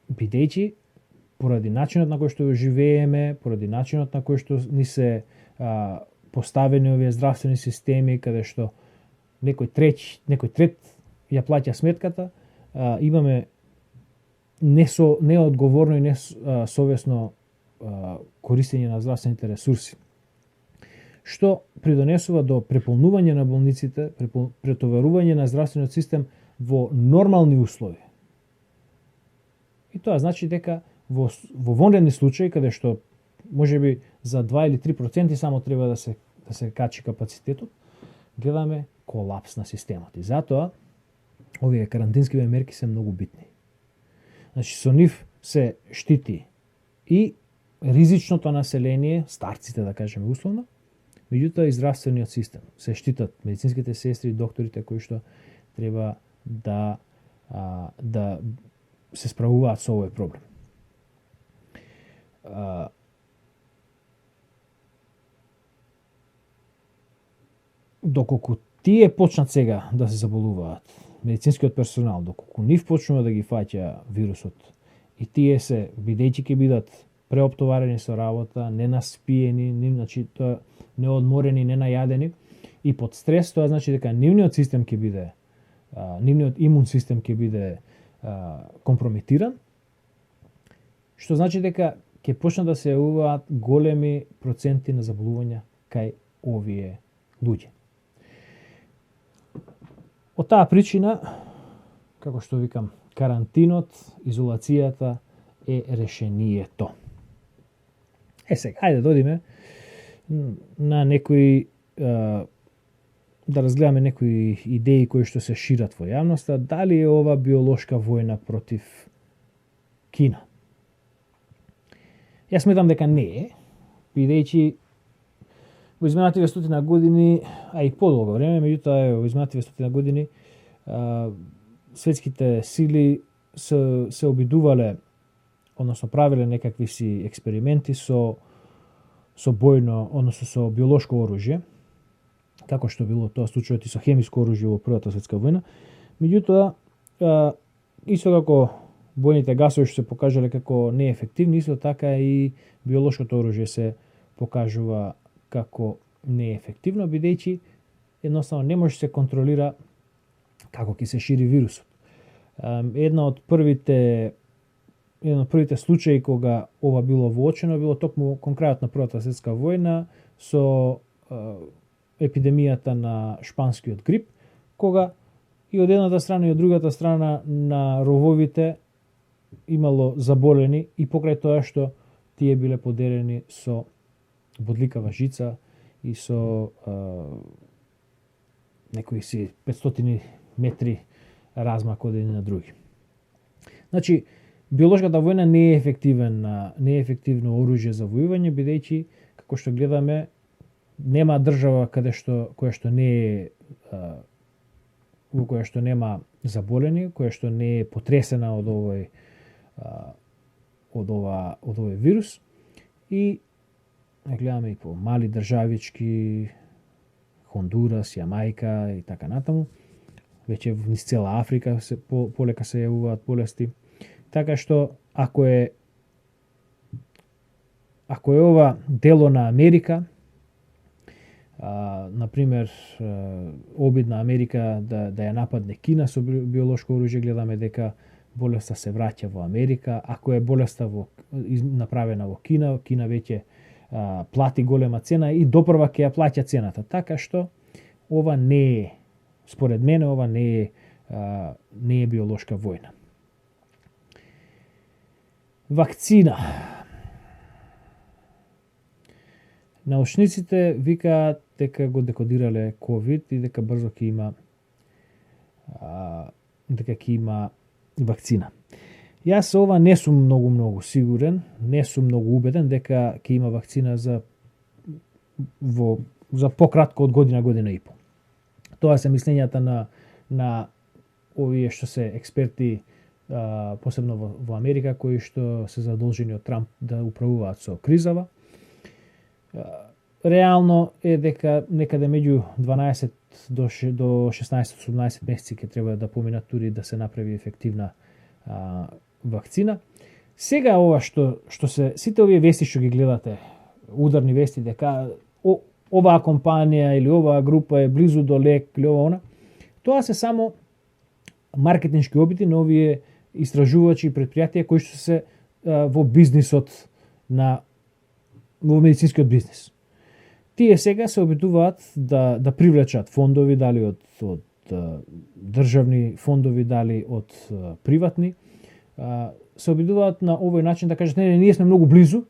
Бидејќи, поради начинот на кој што живееме, поради начинот на кој што ни се поставени овие здравствени системи, каде што некој трет ја плаќа сметката, имаме неодговорно и несовесно користење на здравствените ресурси, што придонесува до преполнување на болниците, претоварување на здравствениот систем во нормални услови. И тоа значи дека во вонредни случаи, каде што можеби за 2 или 3% само треба да се качи капацитетот, гледаме колапс на системот. И затоа овие карантински мерки се многу битни. Значи, со нив се штити и ризичното население, старците, да кажеме условно, меѓутоа и здравствениот систем. Се штитат медицинските сестри, докторите кои што треба да се справуваат со овој проблем. Доколку тие почнат сега да се заболуваат, медицинскиот персонал, доколку нив почнува да ги фаќа вирусот, и тие се, бидејќи ќе бидат преоптоварени со работа, ненаспиени, значи тоа неодморени, ненајадени и под стрес, тоа значи дека нивниот систем ќе биде, нивниот имун систем ќе биде компрометиран, што значи дека ќе почнат да се јавуваат големи проценти на заболувања кај овие луѓе. Од таа причина, како што викам, карантинот, изолацијата е решението. Сега, ајде да одиме на некои, да разгледаме некои идеи кои што се шират во јавноста, дали е ова биолошка војна против Кина. Јас сметам дека не е, бидејќи во изминативе стотина години, а и подолго време, меѓутоа во изминативе стотина години, светските сили се обидувале, односно правиле некакви си експерименти со бојно, односно со биолошко оружје, како што било тоа случајот и со хемиско оружје во Првата светска војна. Меѓутоа, исто како бојните гасови што се покажале како неефективни, исто така и биолошкото оружје се покажува како неефективно, бидејќи едноставно не може се контролира како ќе се шири вирусот. Еден од првите случаи кога ова било воочено било токму кон крајот на Првата светска војна со епидемијата на шпанскиот грип, кога и од едната страна и од другата страна на рововите имало заболени и покрај тоа што тие биле поделени со бодликава жица и со некои си 500 метри размак од едни на други. Значи, биолошката војна не е ефективно оружје за војување, бидејќи, како што гледаме, нема држава која што не е во која што нема заболени, која што не е потресена од овој вирус, и гледаме и по мали државички, Хондурас, Јамајка и така натаму, веќе низ цела Африка полека се јавуваат болести. Така што, ако е ова дело на Америка, например, обид на Америка да ја нападне Кина со биолошко оружје, гледаме дека болеста се враќа во Америка. Ако е болеста направена во Кина, Кина веќе плати голема цена и допрва ќе ја плаќа цената. Така што ова не е, според мене, ова не е биолошка војна. Вакцина. Научниците викаат дека го декодирале COVID и дека брзо ќе има вакцина. Јас ова не сум многу сигурен, не сум многу убеден дека ќе има вакцина за пократко од година и пол. Тоа се мислењата на овие што се експерти, посебно во Америка, кои што се задолжени од Трамп да управуваат со кризава. Реално е дека некаде меѓу 12 до 16-18 месеци ќе треба да поминат тури да се направи ефективна вакцина. Сега ова што се сите овие вести што ги гледате, ударни вести дека оваа компанија или оваа група е близу до лек или ова она, тоа се само маркетиншки обиди на овие истражувачи и предпријатија кои што се во бизнисот во медицинскиот бизнис. Тие сега се обидуваат да привлечат фондови, дали од државни фондови, дали од приватни, се обидуваат на овој начин да кажат не, ние сме многу близу,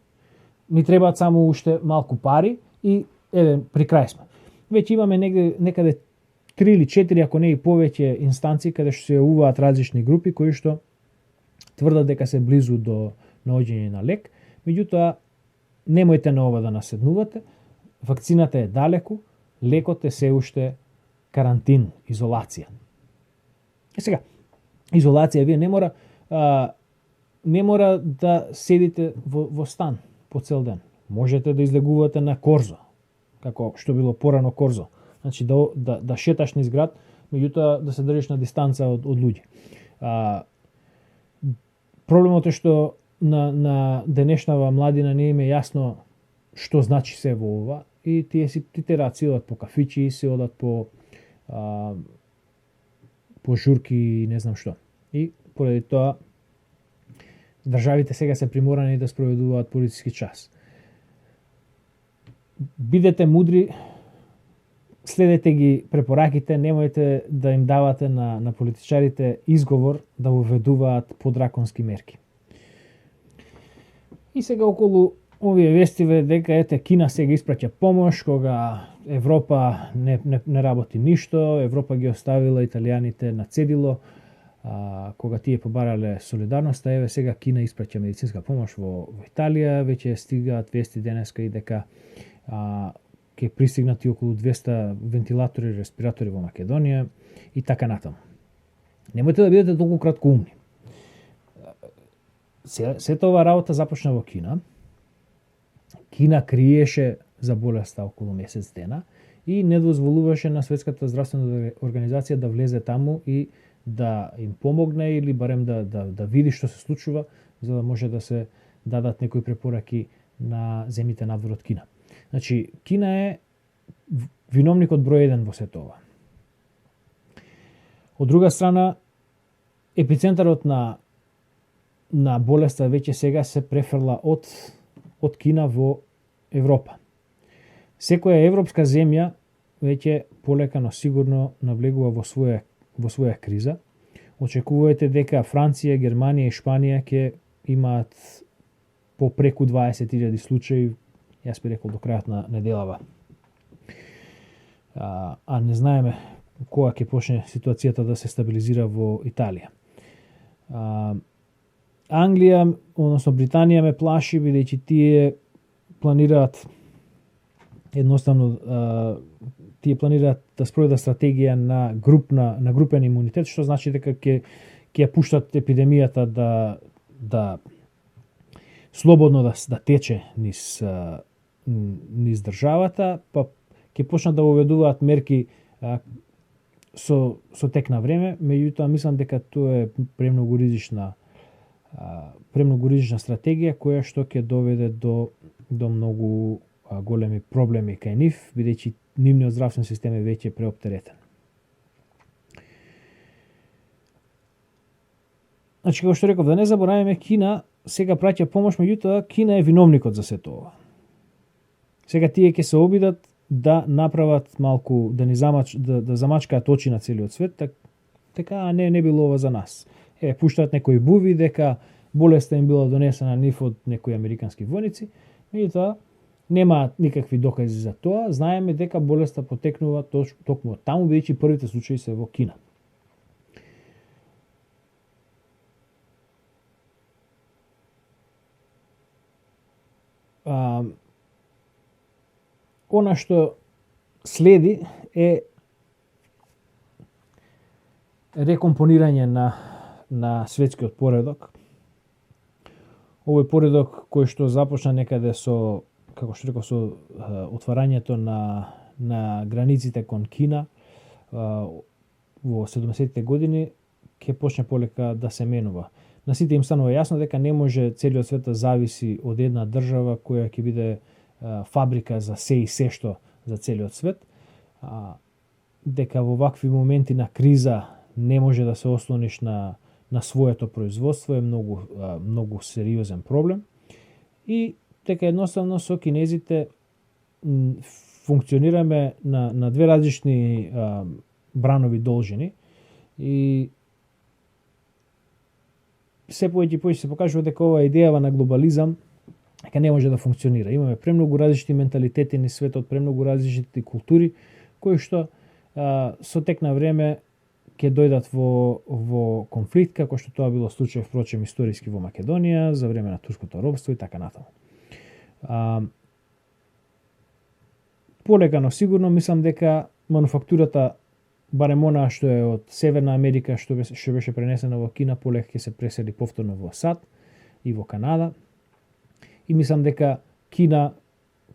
ни требаат само уште малку пари и еве при крај сме. Веќе имаме некаде 3 или 4, ако не и повеќе инстанции каде што се јавуваат различни групи кои што тврдат дека се близу до наоѓање на лек, меѓутоа немојте на ова да наседнувате. Вакцината е далеку, лекот е се уште карантин, изолација. И сега, изолација вие не мора да седите во стан по цел ден. Можете да излегувате на корзо, како што било порано корзо. Значи да шеташ низ град, меѓутоа да се држиш на дистанца од луѓе. Проблемот е што на денешнава младина не им е јасно што значи се во ова и тие си одат по кафичи, си одат по журки и не знам што. И поради тоа државите сега се приморани да спроведуваат полициски час. Бидете мудри, следете ги препораките, немојте да им давате на политичарите изговор да уведуваат подраконски мерки. И сега околу овие вестиве дека ете Кина сега испраќа помош кога Европа не работи ништо, Европа ги оставила италијаните на цедило, кога тие побарале солидарноста, еве сега Кина испраќа медицинска помош во Италија, веќе стигаат вести денеска и дека ќе пристигнати околу 200 вентилатори и респиратори во Македонија и така натаму. Немојте да бидете толку краткоумни. Сета ова работа започна во Кина. Кина криеше за болеста околу месец дена и не дозволуваше на Светската здравствена организација да влезе таму и да им помогне или барем да види што се случува, за да може да се дадат некои препораки на земјите надвор од Кина. Значи, Кина е виновникот број 1 во сето ова. Од друга страна, епицентарот на болеста веќе сега се префрла од Кина во Европа. Секоја европска земја веќе полека, но сигурно навлегува во своја криза. Очекувајте дека Франција, Германија и Шпанија ќе имаат по преку 20.000 случаи, јас би рекол до крајот на неделава. А не знаеме кога ќе почне ситуацијата да се стабилизира во Италија. Англија, односно Британија ме плаши, бидејќи тие планираат тие планираат да спроведат стратегија на групен имунитет, што значи дека ќе ја пуштат епидемијата да слободно да тече низ државата, па ќе почнат да воведуваат мерки со тек на време, меѓутоа мислам дека тоа е премногу ризична стратегија која што ќе доведе до многу големи проблеми кај нив, бидејќи нивниот здравствен систем е веќе преоптеретен. Значи, како што реков, да не забораваме, Кина сега праќа помош, меѓутоа Кина е виновникот за сето ова. Сега тие ќе се обидат да направат малку, да замачкаат очи на целиот свет, така не било ова за нас. Пуштаат некои буви дека болеста им била донесена нив од некои американски војници, меѓутоа немаат никакви докази за тоа. Знаеме дека болеста потекнува токму од таму, бидејќи првите случаи се во Кина. Она што следи е рекомпонирање на светскиот поредок. Овој поредок кој што започна некаде со, како што реков, со отварањето на границите кон Кина во 70-те години, ќе почне полека да се менува. На сите им станува јасно дека не може целиот свет да зависи од една држава која ќе биде фабрика за се и се што за целиот свет, дека во вакви моменти на криза не може да се ослониш на своето производство е многу сериозен проблем и дека едноставно со кинезите функционираме на две различни бранови должини и се повеќе се покажува дека ова идејава на глобализам дека не може да функционира. Имаме премногу различни менталитети на светот, премногу различни култури кои што со тек на време ќе дојдат во конфликт, како што тоа било случај впрочем историски во Македонија за време на турското робство и така натаму. Полека, но сигурно мислам дека мануфактурата, барем она што е од Северна Америка, што беше пренесена во Кина, полека ќе се пресели повторно во САД и во Канада. И мислам дека Кина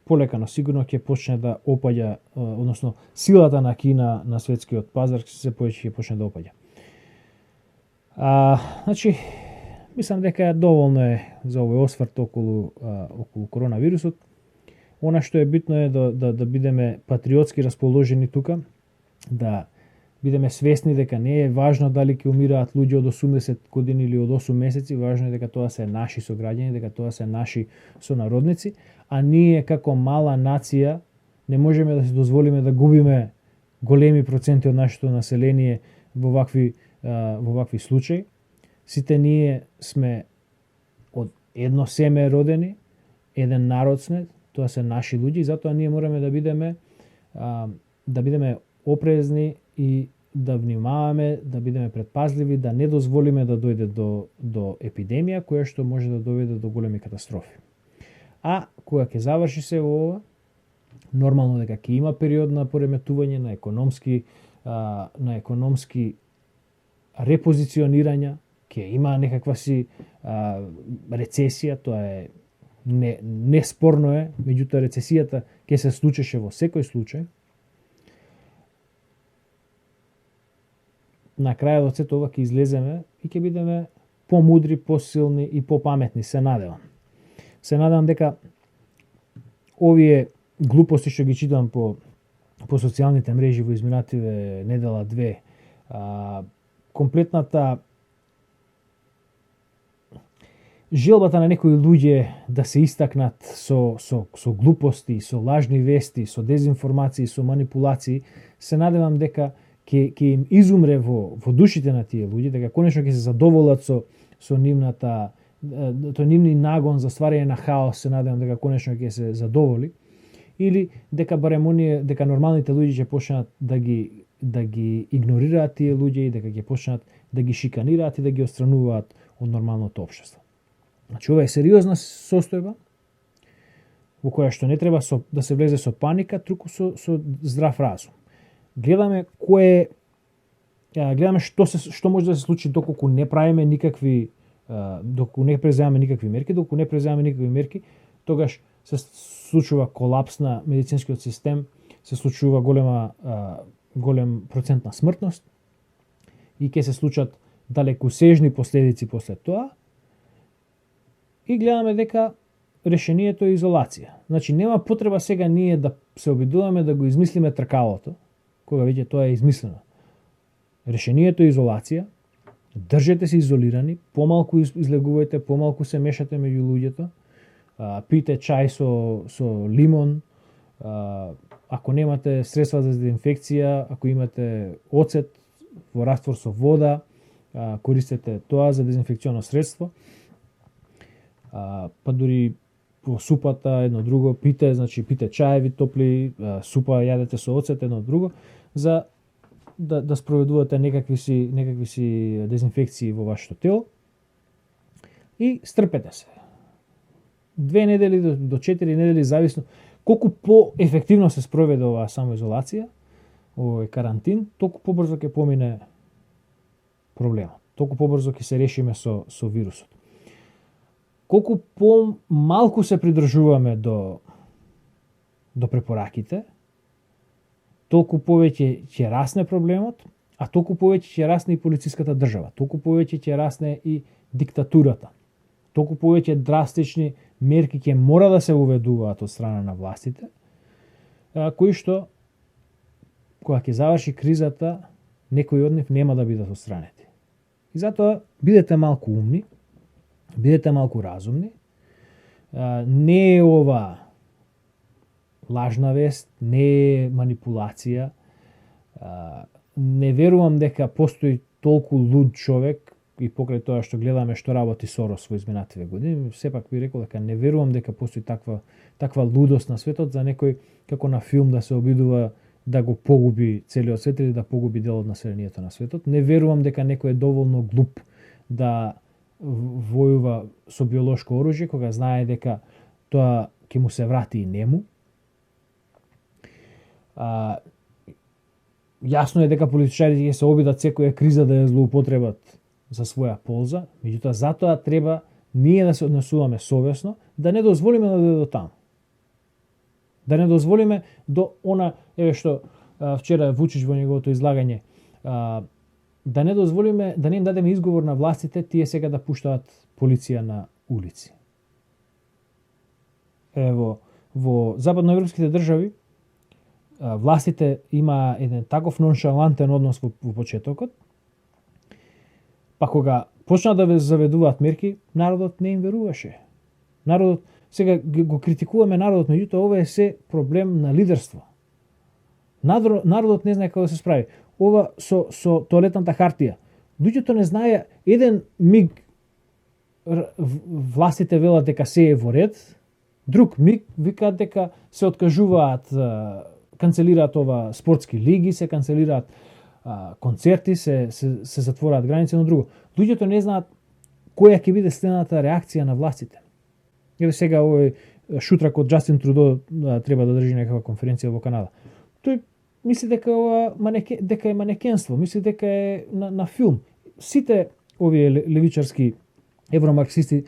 полека, но сигурно ќе почне да опаѓа, односно силата на Кина на светскиот пазар се повеќе ќе почне да опаѓа. Значи, мислам дека доволно е за овој осврт околу коронавирусот. Она што е битно е да бидеме патриотски расположени тука, да бидеме свесни дека не е важно дали ќе умираат луѓе од 80 години или од 8 месеци, важно е дека тоа се наши сограѓани, дека тоа се наши сонародници, а ние како мала нација не можеме да си дозволиме да губиме големи проценти од нашето население во вакви случаи. Сите ние сме од едно семе родени, еден народ сме, тоа се наши луѓе и затоа ние мораме да бидеме опрезни и да внимаваме, да бидеме предпазливи, да не дозволиме да дојде до епидемија која што може да доведе до големи катастрофи. А кога ќе заврши се ова, нормално дека ќе има период на пореметување на економски репозиционирања, ќе има некаква си рецесија, тоа е неспорно е, меѓутоа рецесијата ќе се случеше во секој случај. На крајот од сето ова ќе излеземе и ќе бидеме помудри, посилни и попаметни, се надевам. Се надевам дека овие глупости што ги читам по социјалните мрежи во изминативе недела две, комплетната желбата на некои луѓе да се истакнат со глупости, со лажни вести, со дезинформации, со манипулации, се надевам дека ќе им изумре во душите на тие луѓе, дека конечно ќе се задоволат со нивни нагон за стварање на хаос, се надевам дека конечно ќе се задоволи, или дека барем оние, дека нормалните луѓе ќе почнат да ги игнорираат тие луѓе и дека ќе почнат да ги шиканираат и да ги отстрануваат од нормалното општество. Значи, ова е сериозна состојба во која што не треба да се влезе со паника, туку со здрав разум. Гледаме што може да се случи доколку не правиме никакви доколку не преземаме никакви мерки, доколку не преземаме никакви мерки, тогаш се случува колапс на медицинскиот систем, се случува голем процент на смртност и ќе се случат далекосежни последици после тоа. И гледаме дека решението е изолација. Значи нема потреба сега ние да се обидуваме да го измислиме тркалото, кога веќе тоа е измислено. Решението е изолација, држете се изолирани, помалку излегувајте, помалку се мешате меѓу луѓето, пите чај со лимон, ако немате средства за дезинфекција, ако имате оцет во раствор со вода, користете тоа за дезинфекционо средство, па дури во супата едно друго пите, значи пите чаеви топли, супа јадете со оцет едно друго, за да спроведувате некакви си дезинфекции во вашето тело и стрпете се. 2 недели до 4 недели, зависно колку поефективно се спроведе оваа самоизолација, овој карантин, толку побрзо ќе помине проблемот. Толку побрзо ќе се решиме со вирусот. Колку помалку се придржуваме до препораките, толку повеќе ќе расне проблемот, а толку повеќе ќе расне и полициската држава, толку повеќе ќе расне и диктатурата, толку повеќе драстични мерки ќе мора да се уведуваат од страна на властите, кои што, кога ќе заврши кризата, некои од нив нема да бидат отстранети. И затоа бидете малку умни, бидете малку разумни. Не е ова лажна вест, не е манипулација. Не верувам дека постои толку луд човек и покрај тоа што гледаме што работи Сорос во изминативе години, сепак би рекол дека не верувам дека постои таква лудост на светот за некој како на филм да се обидува да го погуби целиот свет или да погуби дел од населението на светот. Не верувам дека некој е доволно глуп да војува со биолошко оружје кога знае дека тоа ќе му се врати и нему. Јасно е дека политичарите ќе се обидат секоја криза да ја злоупотребат за своја полза, меѓутоа затоа треба ние да се однесуваме совесно, да не дозволиме да дојде до таму. Да не дозволиме до она, еве што вчера Вучич во неговото излагање, да не дозволиме, да не им дадеме изговор на властите, тие сега да пуштаат полиција на улици. Ево, во западноевропските држави, властите има еден таков ноншалантен однос во почетокот, па кога почнаа да заведуваат мерки, народот не им веруваше. Народот, сега го критикуваме народот, меѓутоа ова е се проблем на лидерство. Народот не знае како да се справи. Ова со тоалетната хартија. Луѓето не знае, еден миг властите велат дека се е во ред, друг миг викаат дека се откажуваат, канцелираат ова спортски лиги, се канцелираат концерти, се затвораат граници, но друго. Луѓето не знаат која ќе биде следната реакција на властите. Еве сега овој шутрак од Џастин Трудо треба да држи некаква конференција во Канада. Тој мисли дека дека е манекенство, мисли дека е на филм. Сите овие левичарски евромарксисти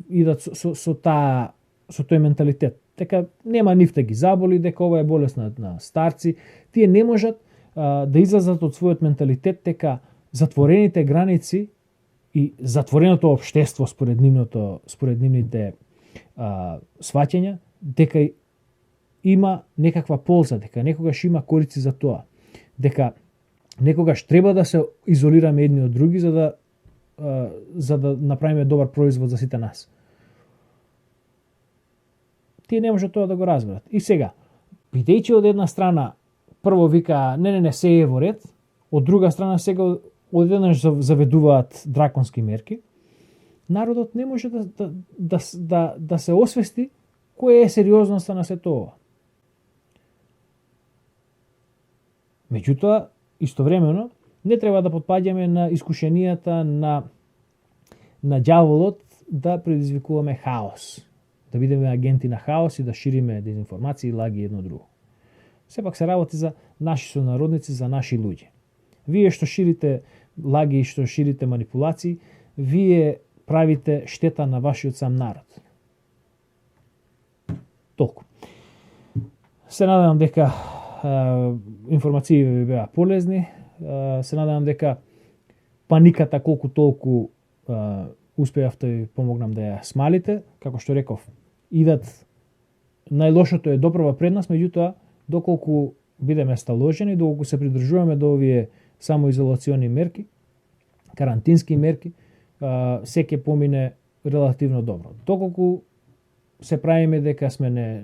идат со тој менталитет. Дека нема нив да ги заболи, дека ова е болест на старци. Тие не можат да излезат од својот менталитет дека затворените граници и затвореното општество според нивните сваќања, дека има некаква полза, дека некогаш има корици за тоа, дека некогаш треба да се изолираме едни од други за да направиме добар производ за сите нас. Тие не можат тоа да го разберат. И сега, бидејќи од една страна прво вика не се е во ред, од друга страна сега одеднаш заведуваат драконски мерки, народот не може да се освести која е сериозноста на сето ова. Меѓутоа, истовремено, не треба да потпаѓаме на искушенијата на ѓаволот да предизвикуваме хаос, да бидеме агенти на хаос и да шириме дезинформации и лаги едно друго. Сепак се работи за наши сонародници, за наши луѓе. Вие што ширите лаги и што ширите манипулации, вие правите штета на вашиот сам народ. Толку. Се надевам дека информации ви беа полезни. Се надевам дека паниката колку толку успеав да ви помогнам да ја смалите. Како што реков, идат најлошото е допрва пред нас, меѓутоа доколку бидеме сталожени, доколку се придржуваме до овие самоизолациони мерки, карантински мерки, се ќе помине релативно добро. Доколку се правиме дека сме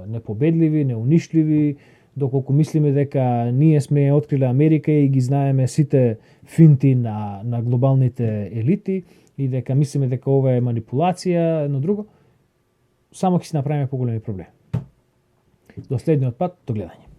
непобедливи, неунишливи, доколку мислиме дека ние сме откриле Америка и ги знаеме сите финти на глобалните елити и дека мислиме дека ова е манипулација, едно друго, само ќе си направиме поголеми проблеми. До следниот пат, до гледање.